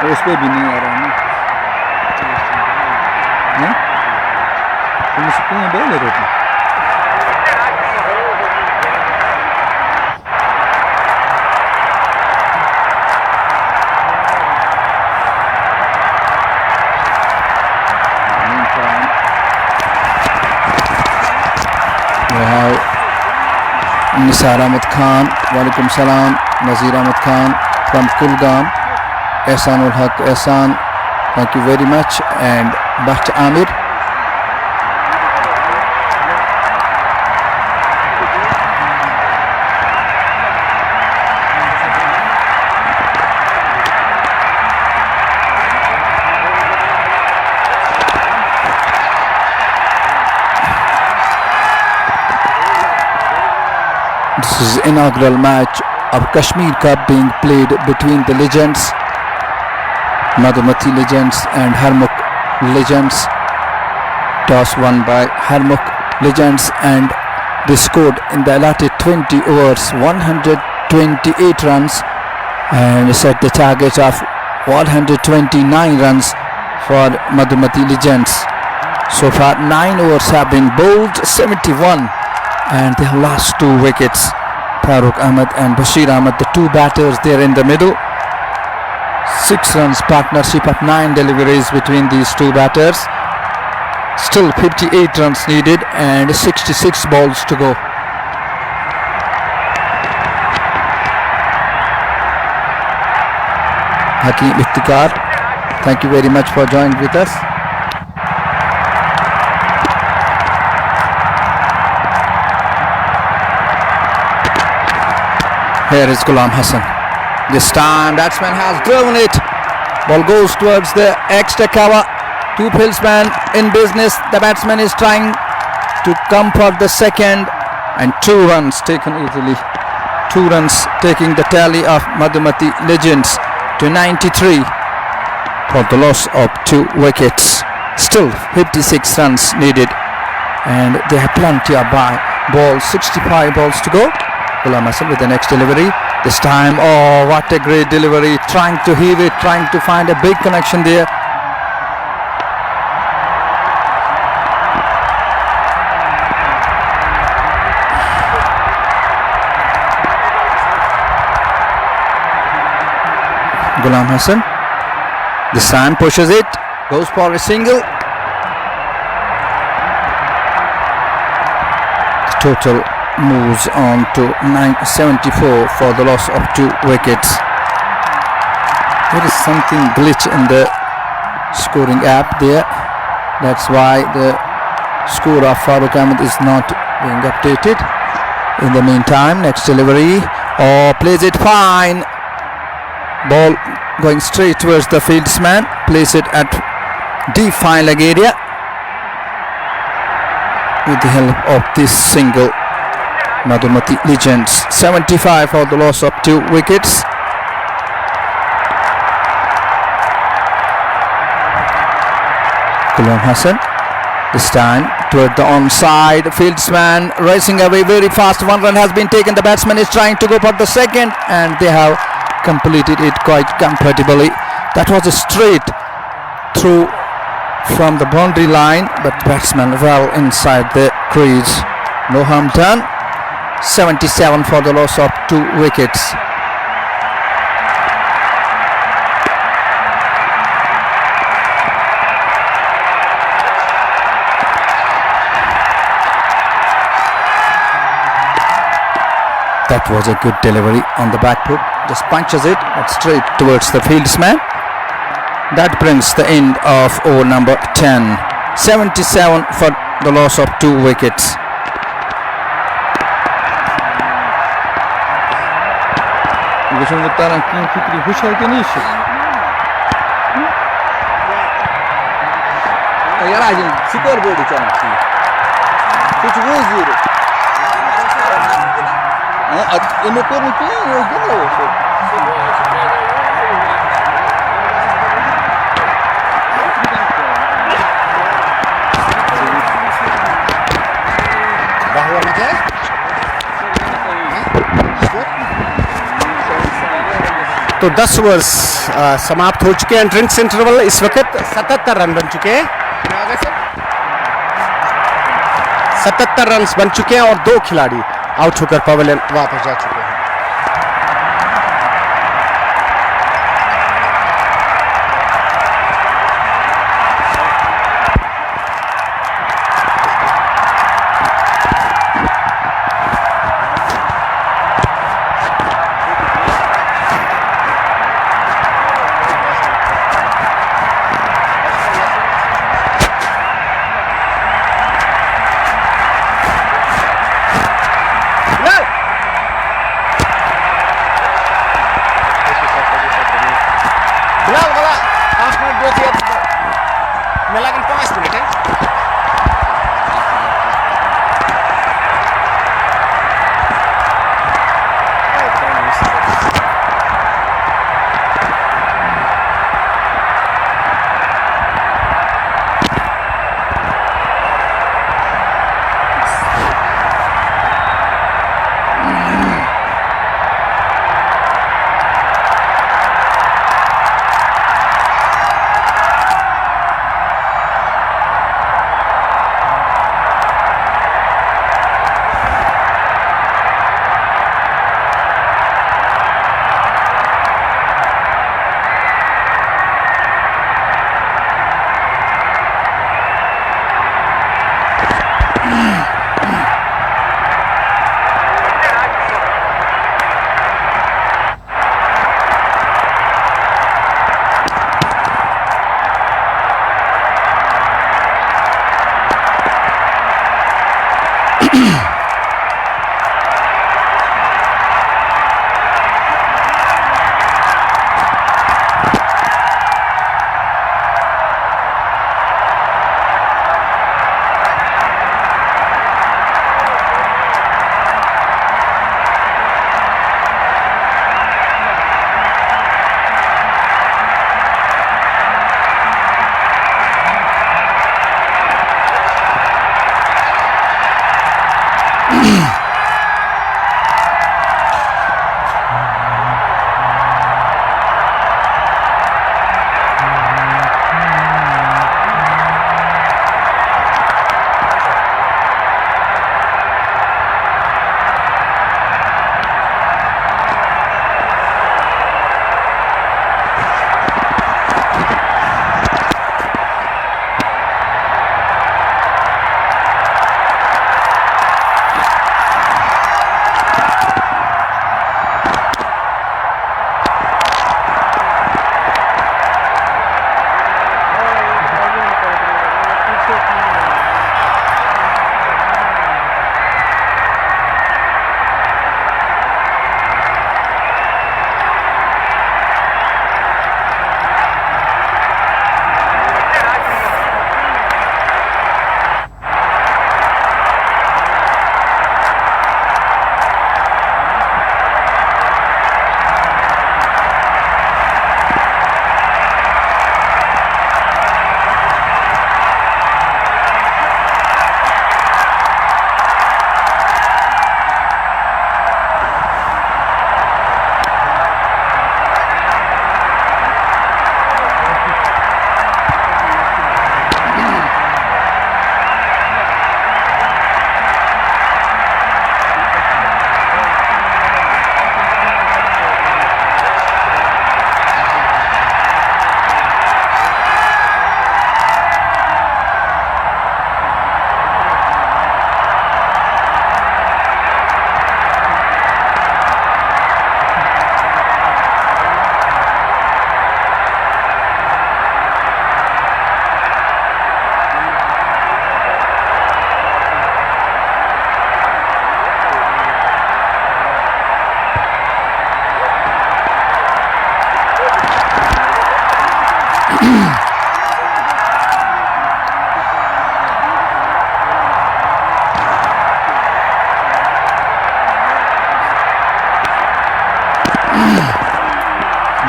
उस पे भी नहीं आ रहा है ना, तुम सकते हैं bell roti Nisar Ahmed Khan, Walaikum Salam, Nazir Ahmed Khan from Kulgam, Ehsanul Haq Ehsan, thank you very much, and Bakht Amir. This is inaugural match of Kashmir Cup being played between the legends, Madhumati Legends and Harmukh Legends. Toss won by Harmukh Legends, and they scored in the allotted 20 overs 128 runs and set the target of 129 runs for Madhumati Legends. So far 9 overs have been bowled, 71, and they have lost 2 wickets. Farooq Ahmed and Bashir Ahmed, the 2 batters there in the middle. 6 runs partnership of 9 deliveries between these 2 batters. Still 58 runs needed and 66 balls to go. Hakeem Iftikhar, thank you very much for joining with us. Here is Ghulam Hassan. This time batsman has driven it. Ball goes towards the extra cover. 2 fieldsmen in business. The batsman is trying to come for the second, and 2 runs taken easily. 2 runs taking the tally of Madhumati Legends to 93 for the loss of 2 wickets. Still 56 runs needed, and they have plenty of balls. 65 balls to go. Ghulam Hassan with the next delivery. This time, oh, what a great delivery. Trying to heave it, trying to find a big connection there. Ghulam Hassan. This time pushes it. Goes for a single. The total moves on to 974 for the loss of 2 wickets. There is something glitch in the scoring app there. That's why the score of Farooq Ahmed is not being updated. In the meantime, next delivery. Oh, plays it fine. Ball going straight towards the fieldsman. Place it at deep fine leg area with the help of this single. Madhumati Legends 75 for the loss of 2 wickets. Ghulam Hassan, this time toward the onside. Fieldsman racing away very fast. One run has been taken. The batsman is trying to go for the second, and they have completed it quite comfortably. That was a straight through from the boundary line, but batsman well inside the crease. No harm done. 77 for the loss of 2 wickets. That was a good delivery on the back foot. Just punches it but straight towards the fieldsman. That brings the end of over number 10. 77 for the loss of 2 wickets. तो 10 overs समाप्त हो चुके हैं. Drinks interval इस वक्त 77 run बन चुके हैं. 77 रन बन चुके हैं और 2 खिलाड़ी आउट होकर पवेलियन वापस जा चुके हैं.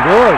Good.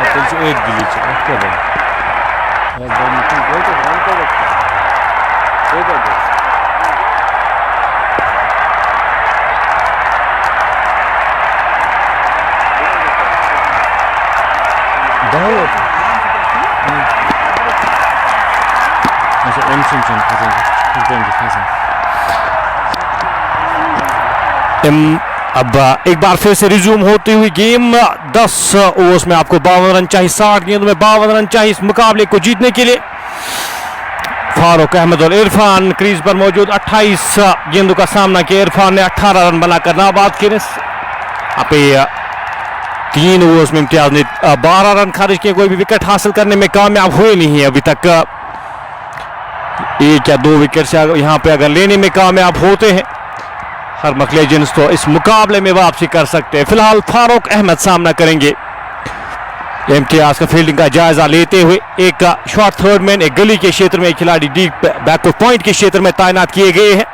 Atel se ek dili chhe. Akka bana. Ya bana ki koy to run kar rakha. Koy to. Daho. अब एक बार फिर से रिज्यूम होती हुई गेम 10 ओवर्स में आपको 52 रन चाहिए, 60 गेंदों में 52 रन चाहिए इस मुकाबले को जीतने के लिए। फारूक अहमद और इरफान क्रीज पर मौजूद। 28 गेंदों का सामना किया इरफान ने, 18 रन बनाकर नाबाद किए। यहाँ पे 3 ओवर्स में इम्तियाज ने 12 रन खारिज किए, कोई भी विकेट हासिल करने में कामयाब हुए नहीं है अभी तक। 1 या 2 विकेट से यहाँ पे अगर लेने में कामयाब होते हैं हरमख लेजेंड्स तो इस मुकाबले में वापसी कर सकते हैं। फिलहाल फारूक अहमद सामना करेंगे। इम्तियाज का फील्डिंग का जायजा लेते हुए एक शॉर्ट थर्ड मैन, एक गली के क्षेत्र में एक खिलाड़ी डीप बैकवर्ड पॉइंट के क्षेत्र में तैनात किए गए हैं।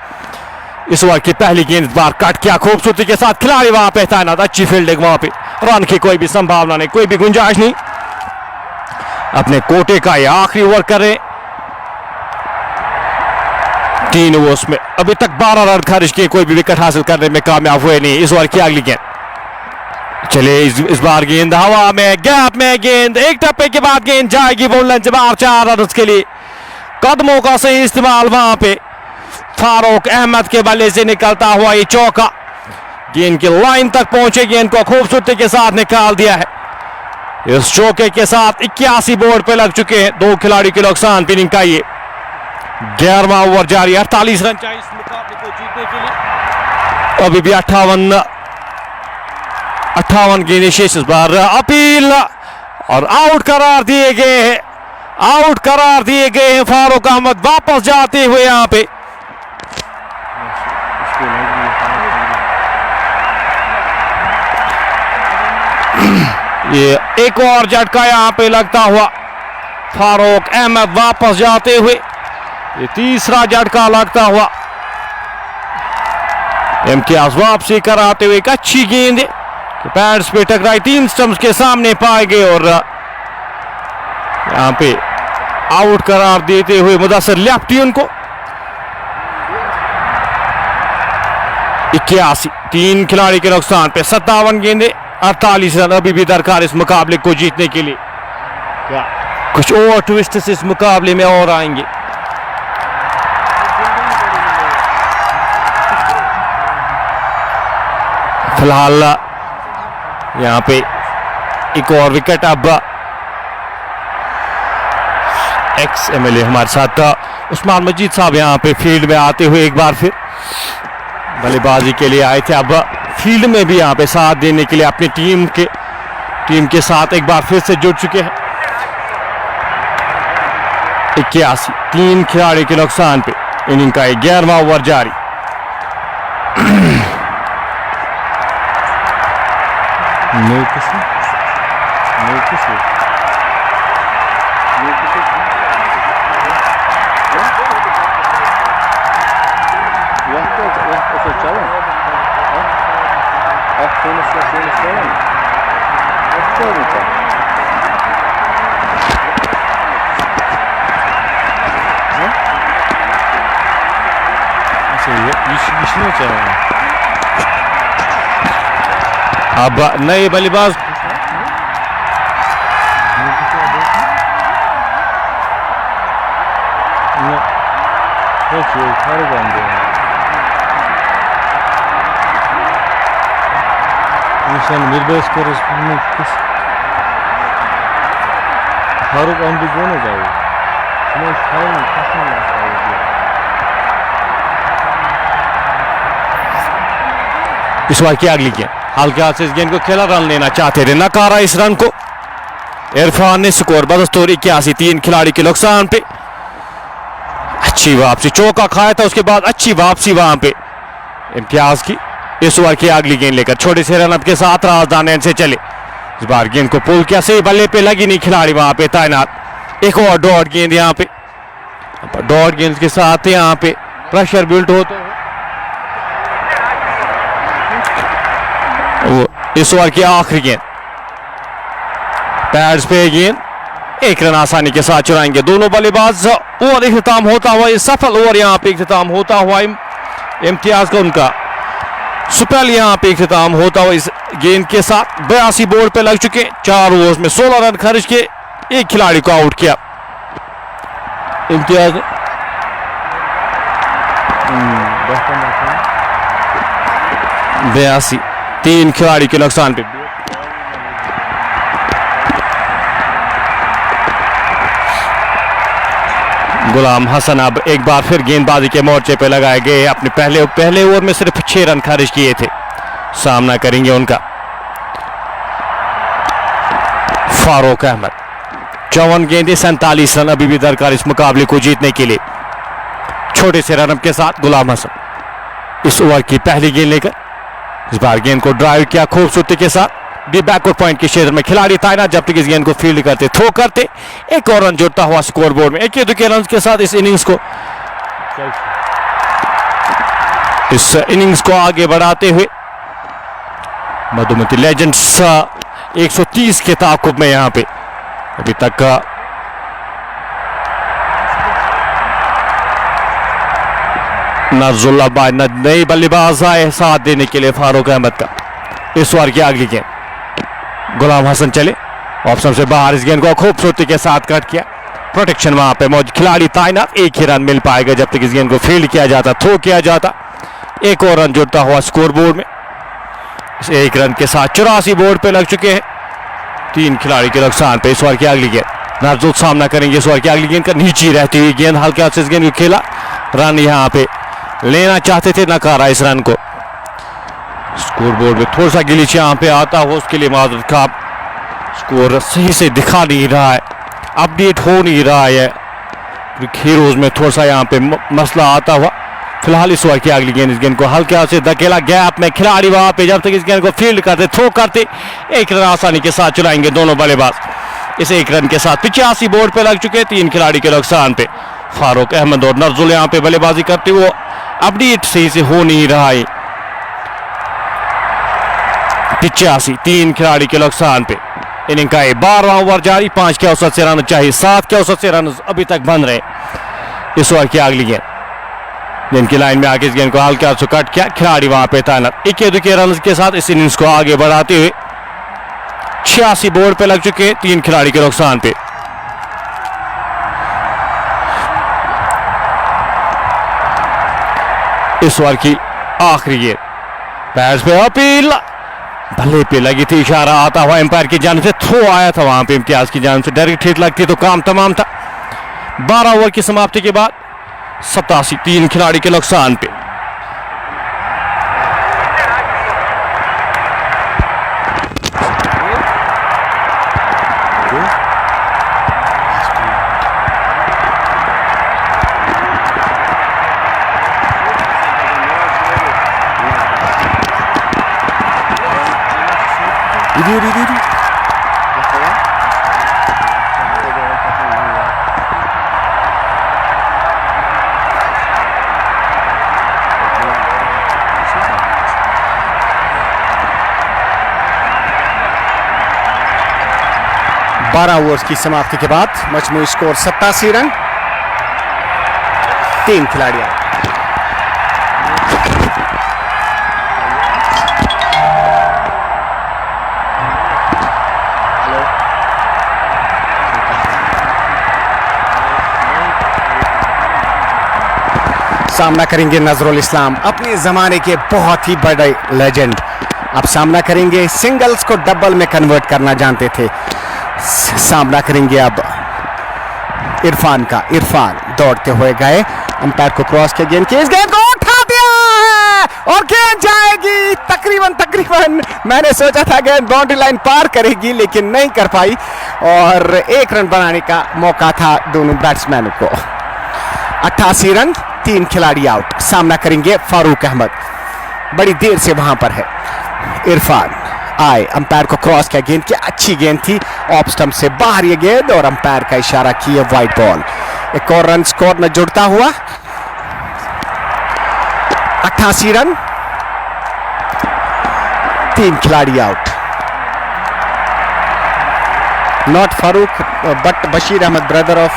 इस ओवर की पहली गेंद बार काट किया खूबसूरती के साथ, खिलाड़ी वहां पे तैनात, अच्छी फील्डिंग, वहां पे रन की कोई भी संभावना नहीं, कोई भी गुंजाइश नहीं। अपने कोटे का ये आखिरी ओवर करें। 3 ओवर्स में अभी तक 12 रन खारिज किए, कोई भी विकेट हासिल करने में कामयाब हुए नहीं। इस ओवर की अगली गेंद, चले इस बार गेंद हवा में, गैप में गेंद, एक टप्पे के बाद गेंद जाएगी बॉल लंच बाहर, 4 रन के लिए। कदमों का सही इस्तेमाल, वहां पे फारूक अहमद के बल्ले से निकलता हुआ ये चौका गेंद की लाइन तक पहुंचे, गेंद को खूबसूरती के साथ निकाल दिया है। इस चौके के साथ 81 बोर्ड पे लग चुके हैं। 2 खिलाड़ी के नुकसान इनिंग का ये 11वां ओवर जारी। 48 रन चाहिए इस मुकाबले को जीतने के लिए। अभी भी 58 गेंदें शेष। इस बार अपील और आउट करार दिए गए हैं, आउट करार दिए गए हैं। फारूक अहमद वापस जाते हुए यहां पे ये एक और झटका यहां पे लगता हुआ फारूक अहमद वापस जाते हुए, ये तीसरा झटका लगता हुआ। इम्तियाज वापसी कराते हुए एक अच्छी गेंद पैड्स पे टकराई, 3 स्टंप्स के सामने पाए गए और यहां पे आउट करार देते हुए मुदस्सिर लेफ्टी उनको। 81, 3 खिलाड़ी के नुकसान पे 57 गेंदे, 48 रन अभी भी दरकार इस मुकाबले को जीतने के लिए। क्या कुछ और ट्विस्ट इस मुकाबले में और आएंगे? फिलहाल यहां पे एक और विकेट। अब एक्स एमएलए हमारे साथ उस्मान मजीद साहब यहां पे फील्ड में आते हुए एक बार फिर बल्लेबाजी के लिए आए थे। अब फील्ड में भी यहां पे साथ देने के लिए अपनी टीम के साथ एक बार फिर से जुड़ चुके हैं। 81, 3 खिलाड़ी के नुकसान पे इनिंग का 11वां ओवर जारी। अब नए बल्लेबाज निर्देश कर फारूक अहमद को जाए। इस बार क्या अगली गेंद, हल्के हाथ से इस गेंद को खेला, रन लेना चाहते थे, नकारा इस रन को। इरफान ने स्कोर 72, 81, 3 खिलाड़ी के नुकसान पे। अच्छी वापसी, चौका खाया था उसके बाद अच्छी वापसी वहां पे इम्तियाज की। इस ओवर की अगली गेंद लेकर छोटे से रन के साथ राजदान एंड से चले। इस बार गेंद को पुल किया, सही बल्ले पे लगी नहीं, खिलाड़ी वहां पे तैनात। एक और डॉट गेंद यहाँ पे, डॉट गेंद के साथ यहाँ पे प्रेशर बिल्ड होता है। इस ओवर की आखिरी गेंद, पैड्स पे गेंद, एक रन आसानी के साथ चुराएंगे दोनों बल्लेबाज। ओवर इख्तिताम होता हुआ, सफल ओवर यहाँ पे इख्तिताम होता हुआ इम्तियाज का उनका स्पेल यहाँ पे इख्तिताम होता हुआ इस गेंद के साथ। 82 बोर्ड पे लग चुके, 4 ओवर्स में 16 रन खर्च के, एक खिलाड़ी को आउट किया इम्तियाज। 82, 3 खिलाड़ी के नुकसान पे। गुलाम हसन अब एक बार फिर गेंदबाजी के मोर्चे पे लगाए गए। अपने पहले ओवर में सिर्फ 6 रन खर्च किए थे। सामना करेंगे उनका फारूक अहमद। 54 गेंदें, 47 रन अभी भी दरकार इस मुकाबले को जीतने के लिए। छोटे से रन के साथ गुलाम हसन इस ओवर की पहली गेंद लेकर इस बार गेंद को ड्राइव किया खूबसूरती के साथ। डी बैकवर्ड पॉइंट के क्षेत्र में खिलाड़ी तैनात, जब तक इस गेंद को फील्ड करते, थ्रो करते, एक और रन जुड़ता हुआ स्कोर बोर्ड में। 21 रन के साथ इस इनिंग्स को आगे बढ़ाते हुए मधुमती लेजेंड्स 130 के ताकुब में यहां पे अभी तक का नजरुल्लाह भाई नई बल्लेबाज आए साथ देने के लिए फारूक अहमद का। इस ओवर की अगली गेंद, गुलाम हसन चले ऑप्शन से बाहर, इस गेंद को खूबसूरती के साथ कट किया। प्रोटेक्शन वहां पे मौजूद, खिलाड़ी तैनात, एक ही रन मिल पाएगा जब तक इस गेंद को फील्ड किया जाता, थ्रो किया जाता। एक और रन जुड़ता हुआ स्कोर बोर्ड में। इस एक रन के साथ 84 बोर्ड पे लग चुके हैं, 3 खिलाड़ी के नुकसान पे। इस ओवर की अगली गेंद, नवजोत सामना करेंगे इस ओवर की अगली गेंद का। नीचे रहती हुई गेंद, हल्के हाथ से इस गेंद को खेला, रन यहाँ पे लेना चाहते थे, नकारा इस रन को। स्कोर बोर्ड में थोड़ा सा गिलीच यहाँ पे आता हो, उसके लिए माजूद का स्कोर सही से दिखा नहीं रहा है, अपडेट हो नहीं रहा है। हीरोज में थोड़ा सा यहाँ पे मसला आता हुआ। फिलहाल इस ओवर की अगली गेंद, इस गेंद को हल्के हाथ से धकेला, गैप में खिलाड़ी वहां पे जब तक इस गेंद को फील्ड करते, थ्रो करते, एक रन आसानी के साथ चुराएंगे दोनों बल्लेबाज। इस एक रन के साथ 85 बोर्ड पे लग चुके, 3 खिलाड़ी के नुकसान पे। फारूक अहमद और नजरुल यहाँ पे बल्लेबाजी करते हुए, अपडेट सही से हो नहीं रहा है। 85, 3 खिलाड़ी के नुकसान पे। इनिंग का 12वां ओवर जारी, 5 के औसत से रन चाहिए, 7 के औसत से रन अभी तक बन रहे। इस ओवर की अगली गेंद, जिनकी लाइन में आके इस गेंद को हल्के हाथ से कट किया, खिलाड़ी वहां पे तैनात। 21 रन के साथ इस इनिंग्स को आगे बढ़ाते हुए 86 बोर्ड पे लग चुके, 3 खिलाड़ी के नुकसान पे। इस ओवर की आखिरी गेंद, पैड्स पे अपील, भले पे लगी थी, इशारा आता हुआ एम्पायर की जान से, थ्रो आया था वहां पे इम्तियाज की जान से, डायरेक्ट हिट लगती तो काम तमाम था। 12 ओवर की समाप्ति के बाद 87, 3 खिलाड़ी के नुकसान पे। ओवर्स की समाप्ति के बाद मजमूई स्कोर 87 रन, 3 खिलाड़ियां। सामना करेंगे नजरुल इस्लाम, अपने जमाने के बहुत ही बड़े लेजेंड। अब सामना करेंगे सिंगल्स को डबल में कन्वर्ट करना जानते थे। सामना करेंगे अब इरफान का। इरफान दौड़ते हुए गए, अंपायर को क्रॉस के गेंद की, इस गेंद को उठा दिया है और गेंद जाएगी तकरीबन मैंने सोचा था गेंद बाउंड्री लाइन पार करेगी, लेकिन नहीं कर पाई और 1 रन बनाने का मौका था दोनों बैट्समैनों को। 88 रन, 3 खिलाड़ी आउट। सामना करेंगे फारूक अहमद, बड़ी देर से वहां पर है। इरफान आए, अंपायर को क्रॉस किया, गेंद की अच्छी गेंद थी, ऑफ स्टंप से बाहर ये गेंद और अंपायर का इशारा किया वाइड बॉल। एक और रन स्कोर में जुड़ता हुआ, 88 रन, 3 खिलाड़ी out. Not Farooq but Bashir Ahmed, brother of,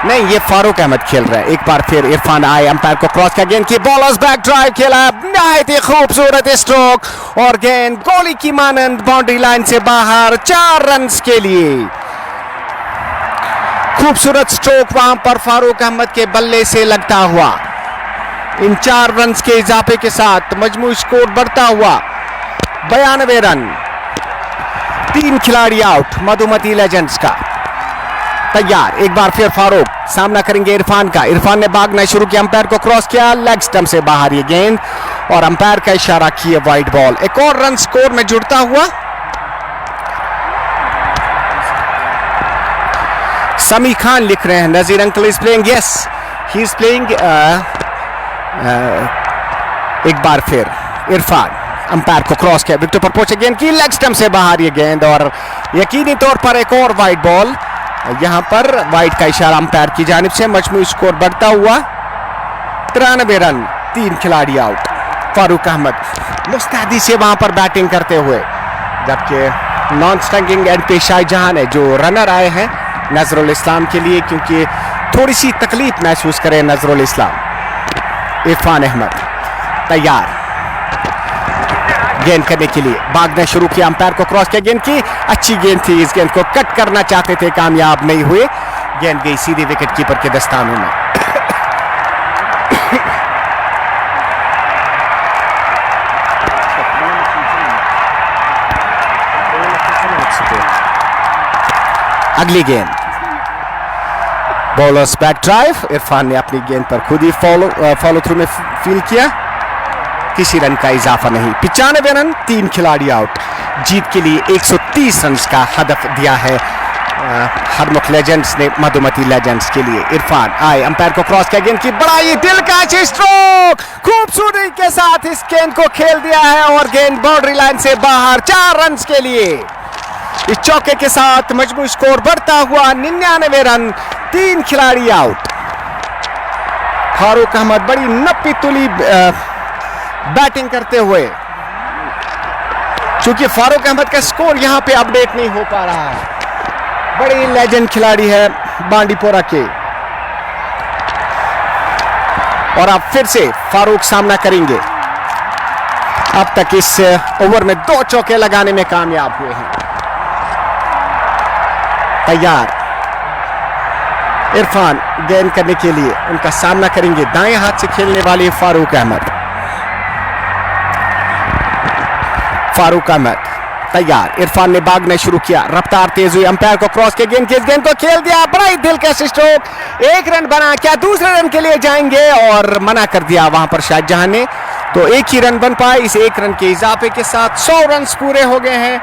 नहीं ये फारूक अहमद खेल रहा है। एक बार फिर इरफान आए, अंपायर को क्रॉस किया, गेंद की बॉलर्स बैक ड्राइव खेला, नहायत ही खूबसूरत स्ट्रोक और गेंद गोली की मानंद बाउंड्री लाइन से बाहर, 4 रन के लिए। खूबसूरत स्ट्रोक वहां पर फारूक अहमद के बल्ले से लगता हुआ। इन 4 रन के इजाफे के साथ मजमू स्कोर बढ़ता हुआ 92 रन, 3 खिलाड़ी आउट। मधुमती लेजेंड्स का तैयार, एक बार फिर फारूक सामना करेंगे इरफान का। इरफान ने भागना शुरू किया, अंपायर को क्रॉस किया, लेग स्टंप से बाहर ये गेंद और अंपायर का इशारा किए वाइड बॉल। एक और रन स्कोर में जुड़ता हुआ। समी खान लिख रहे हैं, Nazir uncle is playing, yes he is playing. एक बार फिर इरफान, अंपायर को क्रॉस किया, विकेट पर पहुंचे, गेंद की लेग स्टंप से बाहर ये गेंद और यकीनी तौर पर एक और वाइड बॉल। यहां पर वाइड का इशारा अंपायर की जानिब से। मजमू स्कोर बढ़ता हुआ 93 रन, 3 खिलाड़ी आउट। फारूक अहमद मुस्तैदी से वहां पर बैटिंग करते हुए, जबकि नॉन स्ट्राइकिंग एंड पे शाहजहां है जो रनर आए हैं नजरुल इस्लाम के लिए, क्योंकि थोड़ी सी तकलीफ महसूस करें नजरुल इस्लाम। इरफान अहमद तैयार गेंद करने के लिए, भागना शुरू किया, अंपायर को क्रॉस किया, गेंद की अच्छी गेंद थी, इस गेंद को कट करना चाहते थे, कामयाब नहीं हुए, गेंद गई सीधे विकेट कीपर के दस्तानों में। अगली गेंद, बॉलर्स बैक ड्राइव, इरफान ने अपनी गेंद पर खुद ही फॉलो थ्रू में फील किया, किसी रन का इजाफा नहीं। 95 रन, 3 खिलाड़ी आउट। जीत के लिए 130 रन का हदफ दिया है हरमुख लेजेंड्स ने मधुमती लेजेंड्स के लिए। इरफान आए, अंपायर को क्रॉस किया, गेंद की बड़ा ही दिल का स्ट्रोक, खूबसूरती के साथ इस गेंद को खेल दिया है और गेंद बाउंड्री लाइन से बाहर, 4 रन के लिए। इस चौके के साथ मजमू स्कोर बढ़ता हुआ 99 रन, 3 खिलाड़ी आउट। फारूक अहमद बड़ी नप्पी तुली बैटिंग करते हुए, चूंकि फारूक अहमद का स्कोर यहां पे अपडेट नहीं हो पा रहा है। बड़ी लेजेंड खिलाड़ी है बांडीपोरा के। और अब फिर से फारूक सामना करेंगे। अब तक इस ओवर में 2 चौके लगाने में कामयाब हुए हैं। तैयार इरफान गेंद करने के लिए, उनका सामना करेंगे दाएं हाथ से खेलने वाले फारूक अहमद। फारूक अहमद तैयार, इरफान ने भागना शुरू किया, रफ्तार तेज हुई, अंपायर को क्रॉस के गेंद को खेल दिया, बड़ा ही दिलकश स्ट्रोक, 1 रन बना, क्या दूसरे रन के लिए जाएंगे और मना कर दिया वहां पर शाहजहां ने, तो 1 ही रन बन पाए। इस 1 रन के इजाफे के साथ 100 रन पूरे हो गए हैं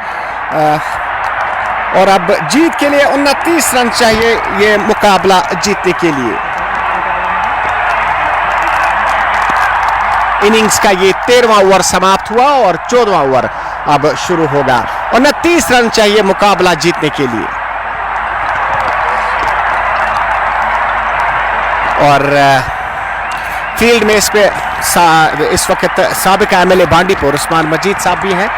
और अब जीत के लिए 29 रन चाहिए ये मुकाबला जीतने के लिए। इनिंग्स का ये 13वां ओवर समाप्त हुआ और 14वां ओवर अब शुरू होगा। 29 रन चाहिए मुकाबला जीतने के लिए। और फील्ड में इस वक्त साबिक एमएलए बांडीपुर उस्मान मजीद साहब भी हैं,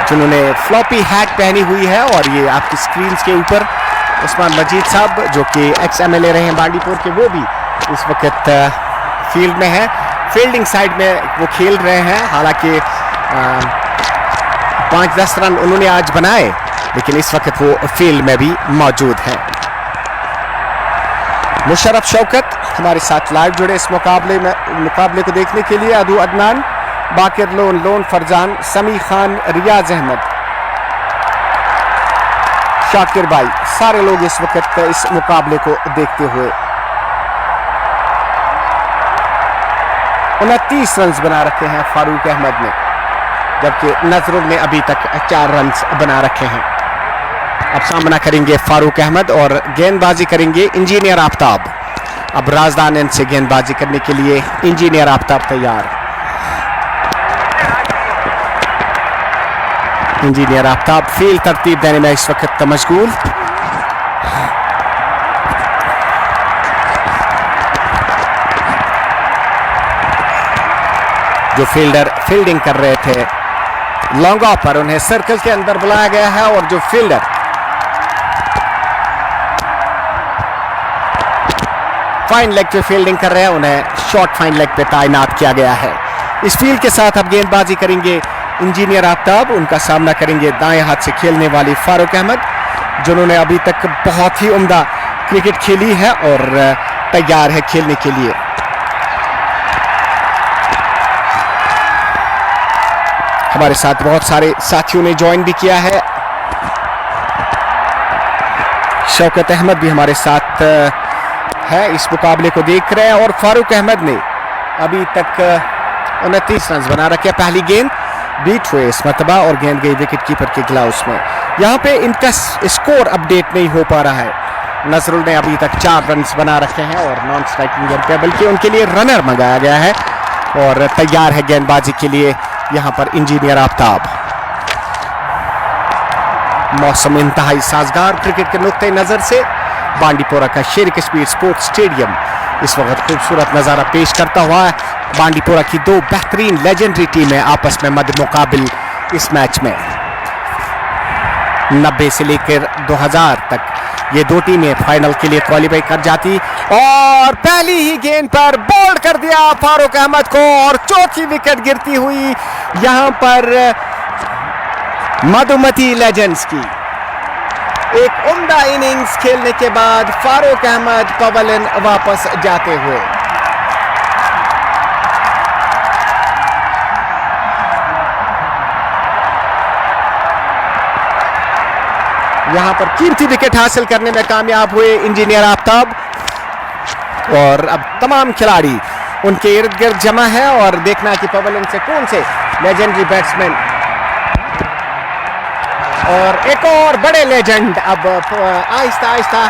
जिन्होंने फ्लॉपी हैट पहनी हुई है और ये आपकी स्क्रीन के ऊपर उस्मान मजीद साहब जो कि एक्स एमएलए रहे हैं बांडीपुर के, वो भी इस वक्त फील्ड में है। फील्डिंग साइड में वो खेल रहे हैं, हालांकि 5-10 रन उन्होंने आज बनाए, लेकिन इस वक्त वो फील्ड में भी मौजूद हैं। मुशर्रफ शौकत हमारे साथ लाइव जुड़े इस मुकाबले को देखने के लिए। अदू अदनान, बाकिर लोन फरजान, समी खान, रियाज अहमद, शाकिर भाई, सारे लोग इस वक्त इस मुकाबले को देखते हुए। 29 रन बना रखे हैं फारूक अहमद ने, जबकि नजरुल ने अभी तक 4 रन बना रखे हैं। अब सामना करेंगे फारूक अहमद और गेंदबाजी करेंगे इंजीनियर आफ्ताब। अब राजदान एंड से गेंदबाजी करने के लिए इंजीनियर आफ्ताब तैयार। इंजीनियर आफ्ताब फील्ड तरतीब देने में इस वक्त मशगूल। जो फील्डर फील्डिंग कर रहे थे लॉन्ग ऑफ पर, उन्हें सर्कल के अंदर बुलाया गया है और जो फील्डर फाइन लेग पे फील्डिंग कर रहे हैं उन्हें शॉर्ट फाइन लेग पे तैनात किया गया है। इस फील्ड के साथ अब गेंदबाजी करेंगे इंजीनियर आफ्ताब। उनका सामना करेंगे दाएं हाथ से खेलने वाली फारूक अहमद, जिन्होंने अभी तक बहुत ही उम्दा क्रिकेट खेली है और तैयार है खेलने के लिए। हमारे साथ बहुत सारे साथियों ने ज्वाइन भी किया है। शौकत अहमद भी हमारे साथ है, इस मुकाबले को देख रहे हैं। और फारूक अहमद ने अभी तक 29 रन बना रखे। पहली गेंद बीट हुए इस मरतबा और गेंद गई विकेट कीपर के ग्लव्स में। यहाँ पे इनका स्कोर अपडेट नहीं हो पा रहा है। नजरुल ने अभी तक 4 रन बना रखे हैं और नॉन स्ट्राइकिंग गेंद पे, बल्कि उनके लिए रनर मंगाया गया है और तैयार है गेंदबाजी के लिए यहाँ पर इंजीनियर आफ्ताब। मौसम इंतहाई साजगार क्रिकेट के नुक्ते नजर से बांडीपोरा का शेर कश्मीर स्पोर्ट्स स्टेडियम इस वक्त खूबसूरत नज़ारा पेश करता हुआ है। बांडीपोरा की 2 बेहतरीन लेजेंडरी टीमें आपस में मद मुकाबिल इस मैच में। 90 से लेकर 2000 तक ये 2 टीमें फाइनल के लिए क्वालिफाई कर जाती और पहली ही गेंद पर बोल्ड कर दिया फारूक अहमद को और चौथी विकेट गिरती हुई यहां पर मधुमती लेजेंड्स की। एक उम्दा इनिंग्स खेलने के बाद फारूक अहमद पवेलियन वापस जाते हुए। यहां पर कीमती विकेट हासिल करने में कामयाब हुए इंजीनियर आफ्ताब और अब तमाम खिलाड़ी उनके इर्द गिर्द जमा है और देखना कि पवेलियन से कौन से लेजेंडरी बैट्समैन और एक और बड़े लेजेंड अब आहिस्ता आहिस्ता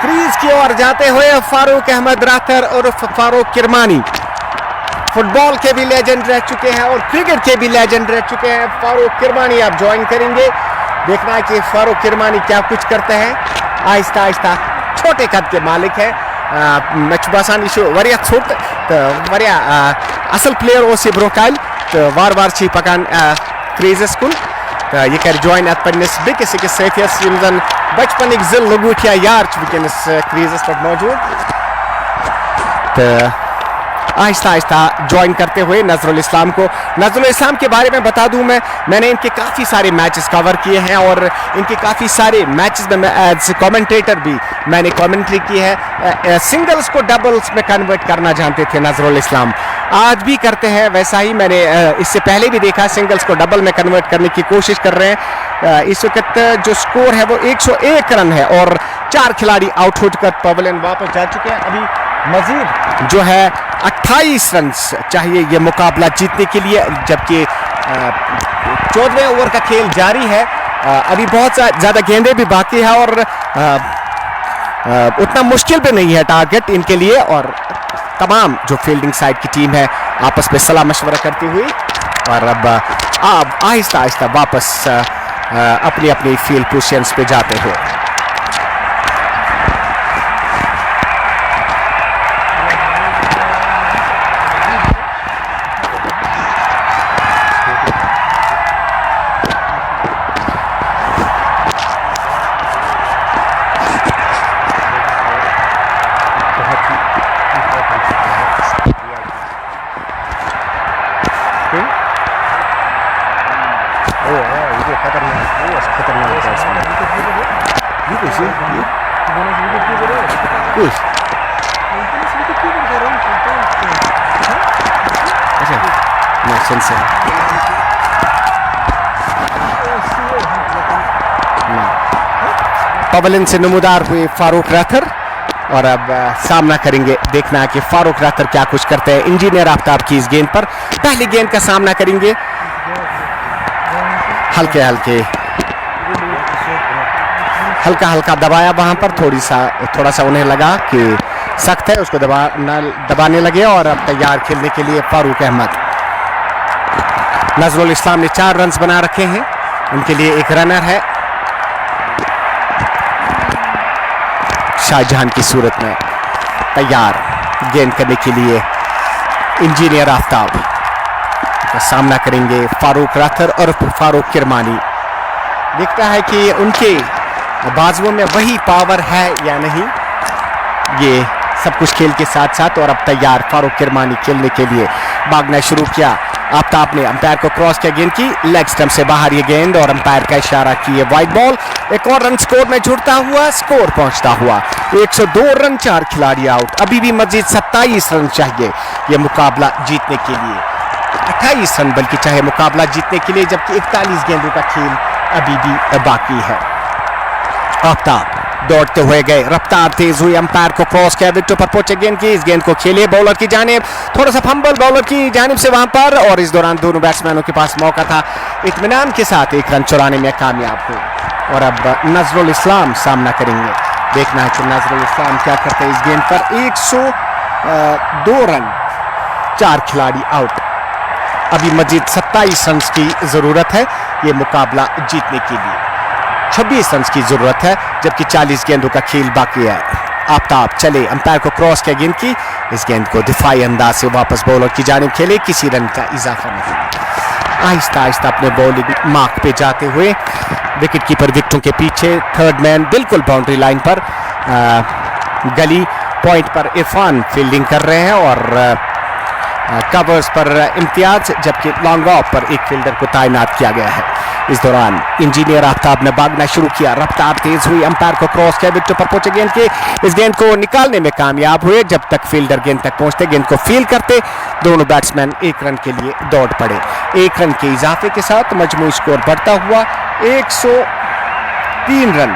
क्रीज की ओर जाते हुए फारूक अहमद राथर और फारूक किरमानी फुटबॉल के भी लेजेंड रह चुके हैं और क्रिकेट के भी लेजेंड रह चुके हैं। फारूक किरमानी अब ज्वाइन करेंगे। देखना है कि फारूक किरमानी क्या कुछ करते हैं। आहिस्ता आहिस्ता छोटे कद के मालिक है। मच बासान वरिया छोट तो वरिया असल प्लेयर ओसी ब्रोकाइल तो वार वार छी पकान क्रीजेस कुन तो ये कर ज्वाइन अत पन्निस बेकिस अकिस सथियस यम जन बचपन जिल लगूठिया यार वनस क्रीजेस पर मौजूद तो आहिस्ता आहिस्ता ज्वाइन करते हुए नजरुल इस्लाम को। नजरुल इस्लाम के बारे में बता दूं मैंने इनके काफ़ी सारे मैचेस कवर किए हैं और इनके काफ़ी सारे मैचेस में एज कमेंटेटर भी मैंने कमेंट्री की है। सिंगल्स को डबल्स में कन्वर्ट करना जानते थे नजरुल इस्लाम, आज भी करते हैं वैसा ही। मैंने इससे पहले भी देखा सिंगल्स को डबल में कन्वर्ट करने की कोशिश कर रहे हैं। इस वक्त जो स्कोर है वो 101 रन है और 4 खिलाड़ी आउट होकर पवेलियन वापस जा चुके हैं। अभी मजीद जो है 28 रन चाहिए ये मुकाबला जीतने के लिए, जबकि 14वें ओवर का खेल जारी है। अभी बहुत ज़्यादा गेंदें भी बाकी है और उतना मुश्किल भी नहीं है टारगेट इनके लिए। और तमाम जो फील्डिंग साइड की टीम है आपस में सलाह मशवरा करती हुई और अब आहिस्ता आहिस्ता वापस अपनी अपनी फील्ड पोजीशंस पे जाते हुए। पवेलियन से नमूदार हुए फारूक राथर और अब सामना करेंगे। देखना है कि फारूक राथर क्या कुछ करते हैं इंजीनियर आफ्ताब की इस गेंद पर। पहली गेंद का सामना करेंगे हल्के हल्के हल्का हल्का दबाया वहां पर, थोड़ा सा उन्हें लगा कि सख्त है, उसको दबाने लगे और अब तैयार खेलने के लिए फारूक अहमद। नजरुल इस्लाम ने 4 रन बना रखे हैं, उनके लिए एक रनर है शाहजहां की सूरत में तैयार गेंद करने के लिए। इंजीनियर आफ्ताब का सामना करेंगे फारूक राथर और फारूक किरमानी। दिखता है कि उनके बाजुओं में वही पावर है या नहीं, ये सब कुछ खेल के साथ साथ। और अब तैयार फारूक किरमानी खेलने के लिए, भागना शुरू किया। आफ्ताब ने अंपायर को क्रॉस किया गेंद की, लेग स्टंप से बाहर ये गेंद और अंपायर का इशारा किए वाइड बॉल। एक और रन स्कोर में जुड़ता हुआ, स्कोर पहुंचता हुआ 102 रन, 4 खिलाड़ी आउट। अभी भी मजीद 27 रन चाहिए ये मुकाबला जीतने के लिए, 28 रन बल्कि चाहे मुकाबला जीतने के लिए, जबकि 41 गेंदों का खेल अभी भी बाकी है। आफ्ताब दौड़ते हुए गए, रफ्तार तेज हुई, अंपायर को क्रॉस किया, विकेट पर पहुंचे गेंद की, इस गेंद को खेले बॉलर की जानिब, थोड़ा सा फंबल बॉलर की जानिब से वहां पर, और इस दौरान दोनों बैट्समैनों के पास मौका था इत्मीनान के साथ 1 रन चुराने में कामयाब हुए। और अब नजरुल इस्लाम सामना करेंगे, देखना है कि नजरुल इस्लाम क्या करते हैं इस गेंद पर। 102 रन, 4 खिलाड़ी आउट। अभी मजीद 27 रन की जरूरत है ये मुकाबला जीतने के लिए, 26 रन की जरूरत है, जबकि 40 गेंदों का खेल बाकी है। आफ्ताब चले, अंपायर को क्रॉस किया गेंद की, इस गेंद को दिफाई अंदाज से वापस बॉलर की जानिब खेले, किसी रन का इजाफा नहीं। आहिस्ता आहिस्ता अपने बॉलिंग मार्क पे जाते हुए, विकेट कीपर विकेटों के पीछे, थर्ड मैन बिल्कुल बाउंड्री लाइन पर, गली पॉइंट पर इरफान फील्डिंग कर रहे हैं और कवर्स पर इम्तियाज, जबकि लॉन्ग ऑफ पर एक फील्डर को तैनात किया गया है। इस दौरान इंजीनियर आफ्ताब ने भागना शुरू किया, रफ्तार तेज हुई, अंपायर को क्रॉस किया, विकेट पर पहुंचे गेंद के, इस गेंद को निकालने में कामयाब हुए। जब तक फील्डर गेंद तक पहुंचते, गेंद को फील करते, दोनों बैट्समैन 1 रन के लिए दौड़ पड़े। 1 रन के इजाफे के साथ मजमूई स्कोर बढ़ता हुआ 103 रन,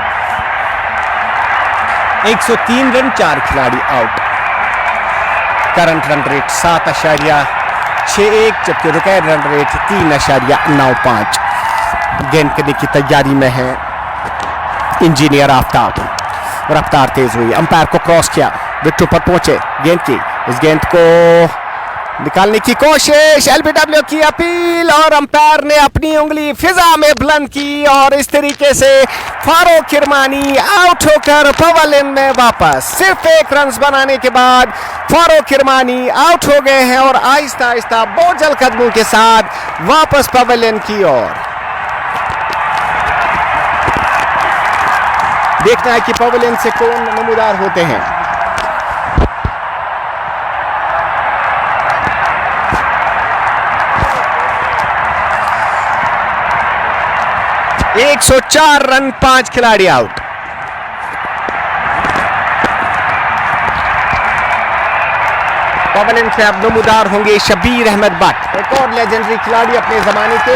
103 रन, 4 खिलाड़ी आउट। करंट रन रेट 7.61, जबकि रिकॉर्ड रन रेट 3.95। गेंद करने की तैयारी में है इंजीनियर आफ्ताब, रफ्तार तेज हुई, अंपायर को क्रॉस किया, विकेट पर पहुंचे गेंद की, इस गेंद को निकालने की कोशिश, एलबीडब्ल्यू की अपील और अंपायर ने अपनी उंगली फिजा में बुलंद की और इस तरीके से फारूक किरमानी आउट होकर पवेलियन में वापस। सिर्फ 1 रन बनाने के बाद फारूक किरमानी आउट हो गए हैं और आहिस्ता आहिस्ता बोझल कदमों के साथ वापस पवेलियन की ओर। देखना है कि पवेलियन से कौन नमूदार होते हैं। एक 104 रन, 5 खिलाड़ी आउट। पवेलियन से अब नमूदार होंगे शबीर अहमद भट्ट, एक और लेजेंडरी खिलाड़ी अपने जमाने के,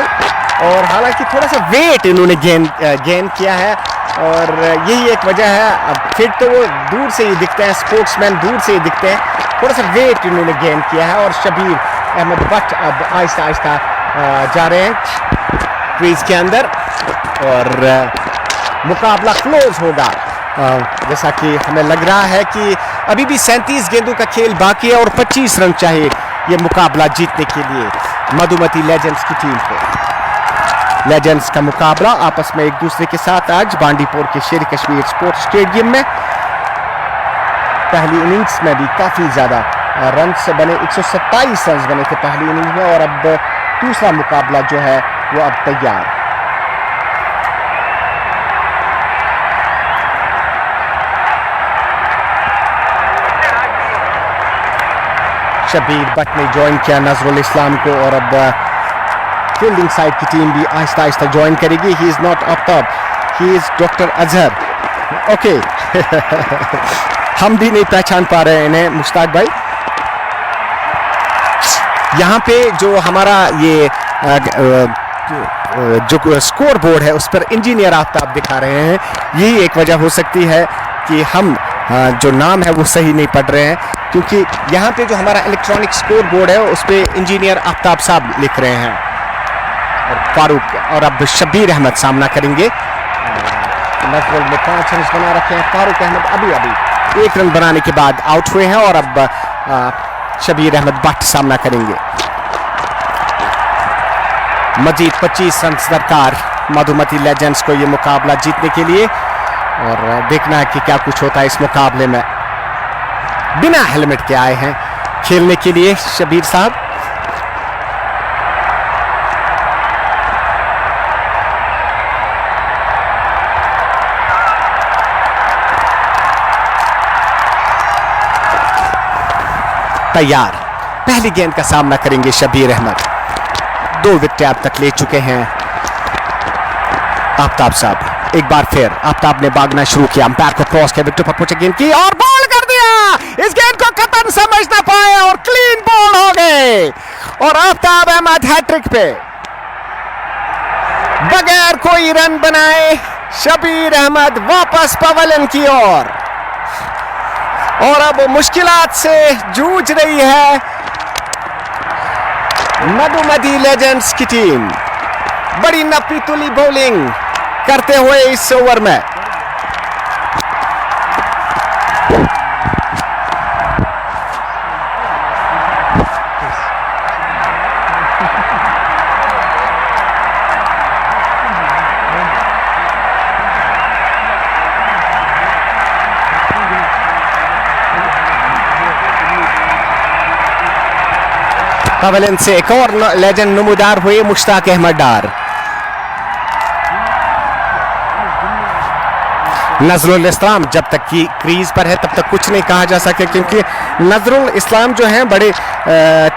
और हालांकि थोड़ा सा वेट इन्होंने गेन किया है और यही एक वजह है। अब फिट तो वो दूर से ही दिखते हैं, स्पोर्ट्समैन दूर से ही दिखते हैं, थोड़ा सा वेट इन्होंने गेन किया है। और शबीर अहमद भट्ट अब आहिस्ता आहिस्ता जा रहे हैं क्रीज के अंदर और मुकाबला क्लोज होगा। जैसा कि हमें लग रहा है कि अभी भी 37 गेंदों का खेल बाकी है और 25 रन चाहिए ये मुकाबला जीतने के लिए मधुमती लेजेंड्स की टीम को। लेजेंड्स का मुकाबला आपस में एक दूसरे के साथ आज बांडीपुर के शेर कश्मीर स्पोर्ट्स स्टेडियम में। पहली इनिंग्स में भी काफ़ी ज़्यादा रन बने, 127 रन बने थे पहली इनिंग्स में, और अब दूसरा मुकाबला जो है वो अब तैयार। शबीर भट्ट ने ज्वाइन किया नजरुल इस्लाम को और अब फील्डिंग साइड की टीम भी आहिस्ता आहिस्ता ज्वाइन करेगी। He is not Aftab, he is doctor Azhar. Okay हम भी नहीं पहचान पा रहे हैं इन्हें मुश्ताक भाई। यहाँ पे जो हमारा ये जो स्कोर बोर्ड है उस पर इंजीनियर आफ्ताब दिखा रहे हैं, यही एक वजह हो सकती है कि हम जो नाम है वो सही नहीं पढ़ रहे हैं, क्योंकि यहाँ पे जो हमारा इलेक्ट्रॉनिक स्कोर बोर्ड है उस पर इंजीनियर आफ्ताब साहब लिख रहे हैं। और फारूक और अब शबीर अहमद सामना करेंगे नजरुल ने 5 रन बना रखे हैं। फारूक अहमद अभी 1 रन बनाने के बाद आउट हुए हैं और अब शबीर अहमद भट्ट सामना करेंगे। मजीद 25 रन दरकार मधुमती लेजेंड्स को ये मुकाबला जीतने के लिए, और देखना है कि क्या कुछ होता है इस मुकाबले में। बिना हेलमेट के आए हैं खेलने के लिए शबीर साहब। तैयार, पहली गेंद का सामना करेंगे शबीर अहमद। 2 विकेट अब तक ले चुके हैं आफ्ताब साहब। एक बार फिर आफ्ताब ने भागना शुरू किया, अंपायर को क्रॉस किया, विकेट पर पहुंचे गेंद की और बॉल कर दिया। इस गेंद को कतन समझ ना पाए और क्लीन बॉल हो गए, और आफ्ताब अहमद हैट्रिक पे बगैर कोई रन बनाए शबीर अहमद वापस पवेलियन की ओर, और अब मुश्किलात से जूझ रही है मधुमती लेजेंड्स की टीम। बड़ी नफी तुली बॉलिंग करते हुए इस ओवर में पवेलियन से एक और लेजेंड नमूदार हुए मुश्ताक अहमद डार। नजरुल इस्लाम जब तक कि क्रीज पर है तब तक कुछ नहीं कहा जा सके, क्योंकि नजरुल इस्लाम जो है बड़े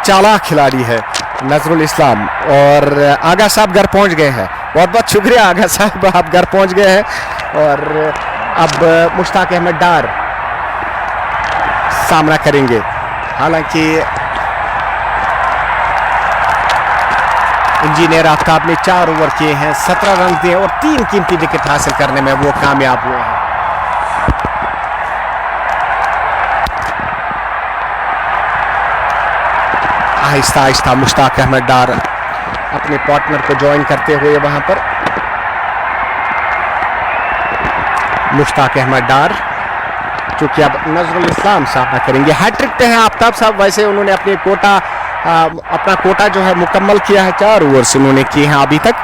चालाक खिलाड़ी है नजरुल इस्लाम। और आगा साहब घर पहुंच गए हैं, बहुत बहुत शुक्रिया आगा साहब, आप घर पहुंच गए हैं। और अब मुश्ताक अहमद डार सामना करेंगे। हालांकि इंजीनियर आफ्ताब ने 4 ओवर किए हैं, 17 रन दिए और 3 कीमती विकेट हासिल करने में वो कामयाब हुए हैं। आहिस्ता आहिस्ता मुश्ताक अहमद डार अपने पार्टनर को ज्वाइन करते हुए वहां पर मुश्ताक अहमद डार, चूंकि अब नजरुल इस्लाम सामना करेंगे। हैट्रिक पे हैं आफ्ताब साहब। वैसे उन्होंने अपना कोटा जो है मुकम्मल किया है, 4 ओवर्स उन्होंने किए हैं अभी तक,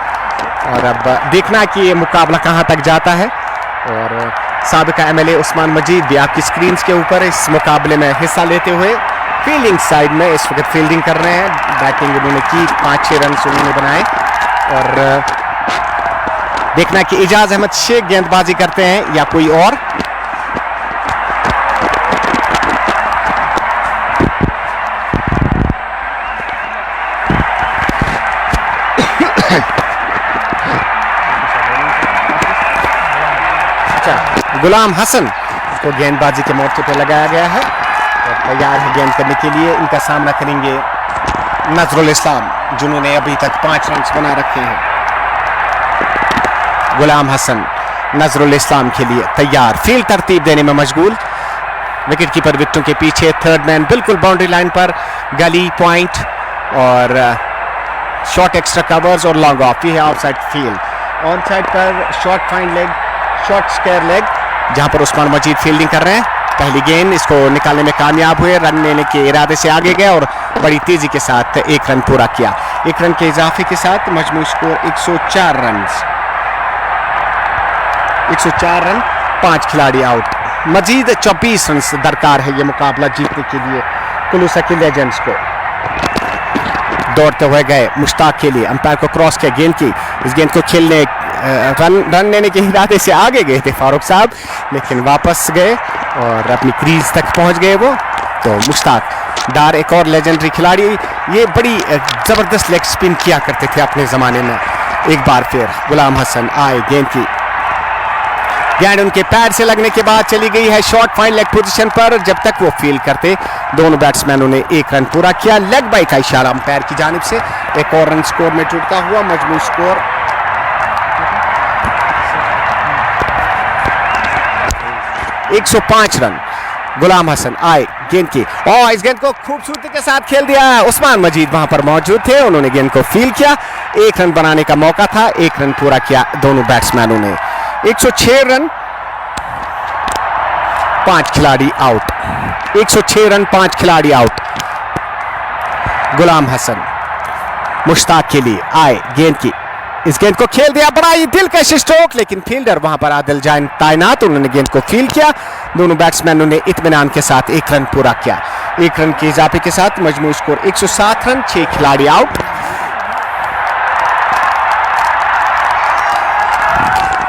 और अब देखना है कि ये मुकाबला कहां तक जाता है। और साबिका एमएलए उस्मान मजीद भी आपकी स्क्रीन के ऊपर इस मुकाबले में हिस्सा लेते हुए फील्डिंग साइड में इस वक्त फील्डिंग कर रहे हैं। बैटिंग उन्होंने की, 5-6 रन उन्होंने बनाए, और देखना है कि इजाज अहमद शेख गेंदबाजी करते हैं या कोई और। गुलाम हसन को गेंदबाजी के मोर्चे पर लगाया गया है और तैयार है गेंद करने के लिए। इनका सामना करेंगे नजरुल इस्लाम, जिन्होंने अभी तक 5 रन बना रखे हैं। गुलाम हसन नजरुल इस्लाम के लिए तैयार, फील्ड तरतीब देने में मशगूल। विकेट कीपर विकेटों के पीछे, थर्ड मैन बिल्कुल बाउंड्री लाइन पर, गली पॉइंट और शॉर्ट एक्स्ट्रा कवर्स और लॉन्ग ऑफ। ये है ऑफसाइड फील्ड। ऑन साइड पर short fine leg, short square leg, जहां पर उस्मान मजीद फील्डिंग कर रहे हैं। पहली गेंद इसको निकालने में कामयाब हुए, रन लेने के इरादे से आगे गए और बड़ी तेजी के साथ 1 रन पूरा किया। 1 रन के इजाफे के साथ मजमू स्कोर 104 रन, 104 रन, 5 खिलाड़ी आउट। मजीद 24 रन दरकार है ये मुकाबला जीतने के लिए कुलूसा की लेजेंड्स को। दौड़ते हुए गए मुश्ताक के लिए, अंपायर को क्रॉस किया गेंद की। इस गेंद को खेलने रन लेने के इरादे से आगे गए थे फारूक साहब, लेकिन वापस गए और अपनी क्रीज तक पहुंच गए वो। तो मुश्ताक डार एक और लेजेंडरी खिलाड़ी, ये बड़ी जबरदस्त लेग स्पिन किया करते थे अपने जमाने में। एक बार फिर गुलाम हसन आए, गेंद की, गेंद उनके पैर से लगने के बाद चली गई है शॉर्ट फाइन लेग पोजीशन पर। जब तक वो फील्ड करते दोनों बैट्समैनों ने 1 रन पूरा किया। लेग बाई का इशारा अंपायर की जानिब से। एक और रन स्कोर में टूटता हुआ, मजमू स्कोर 105 रन। गुलाम हसन आए, गेंद की, और इस गेंद को खूबसूरती के साथ खेल दिया। उस्मान मजीद वहां पर मौजूद थे, उन्होंने गेंद को फील्ड किया। 1 रन बनाने का मौका था, 1 रन पूरा किया दोनों बैट्समैनों ने। 106 रन, 5 खिलाड़ी आउट। 106 रन, 5 खिलाड़ी आउट। गुलाम हसन मुश्ताक के लिए आए, गेंद की, इस गेंद को खेल दिया, बड़ा ही दिलकश स्ट्रोक, लेकिन फील्डर वहां पर आदिल जान तैनात, उन्होंने गेंद को फील्ड किया। दोनों बैट्समैनों ने इत्मीनान के साथ 1 रन पूरा किया। 1 रन के इजाफे के साथ मजमू स्कोर 107 रन, 6 खिलाड़ी आउट।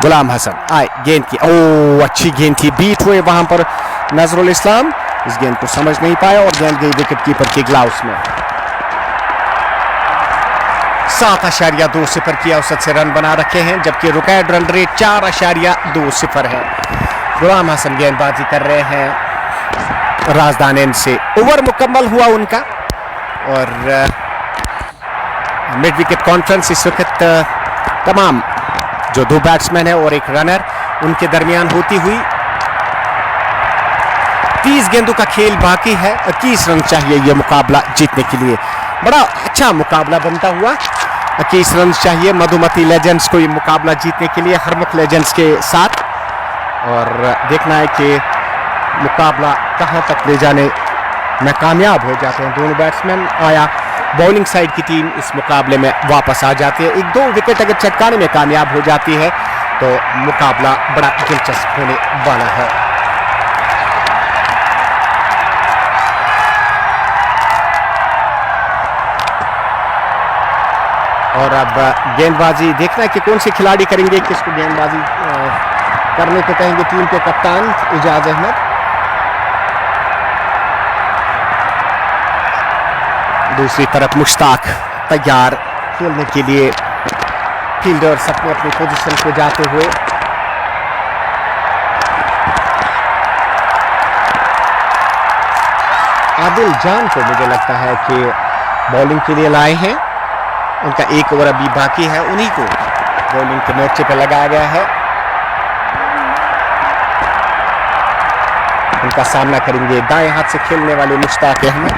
गुलाम हसन आए, गेंद की, ओ अच्छी गेंद थी, बीट हुए वहां पर नजरुल इस्लाम, इस गेंद को समझ नहीं पाया और गेंद गई विकेट कीपर के ग्लाउस में। 7.2 की औसत से रन बना रखे हैं, जबकि रिकॉर्ड रन रेट 4.20 है। गुलाम हसन गेंदबाजी कर रहे हैं राजदान एंड से। ओवर मुकम्मल हुआ उनका और मिड विकेट कॉन्फ्रेंस इस वक्त तमाम जो 2 बैट्समैन है और 1 रनर उनके दरमियान होती हुई। 30 गेंदों का खेल बाकी है, 21 रन चाहिए यह मुकाबला जीतने के लिए। बड़ा अच्छा मुकाबला बनता हुआ, 21 रन चाहिए मधुमती लेजेंड्स को ये मुकाबला जीतने के लिए, हरमुख लेजेंड्स के साथ। और देखना है कि मुकाबला कहां तक ले जाने में कामयाब हो जाते हैं दोनों बैट्समैन, आया बॉलिंग साइड की टीम इस मुकाबले में वापस आ जाती है। 1-2 विकेट अगर चटकाने में कामयाब हो जाती है तो मुकाबला बड़ा दिलचस्प होने वाला है। और अब गेंदबाजी देखना है कि कौन से खिलाड़ी करेंगे, किसको गेंदबाजी करने को कहेंगे टीम के कप्तान इजाज अहमद। दूसरी तरफ मुश्ताक तैयार खेलने के लिए, फील्डर्स अपने अपनी पोजीशन पे जाते हुए। आदिल जान को मुझे लगता है कि बॉलिंग के लिए लाए हैं, उनका 1 ओवर अभी बाकी है, उन्हीं को बॉलिंग के मोर्चे पर लगाया गया है। उनका सामना करेंगे दाएं हाथ से खेलने वाले मुश्ताक अहमद।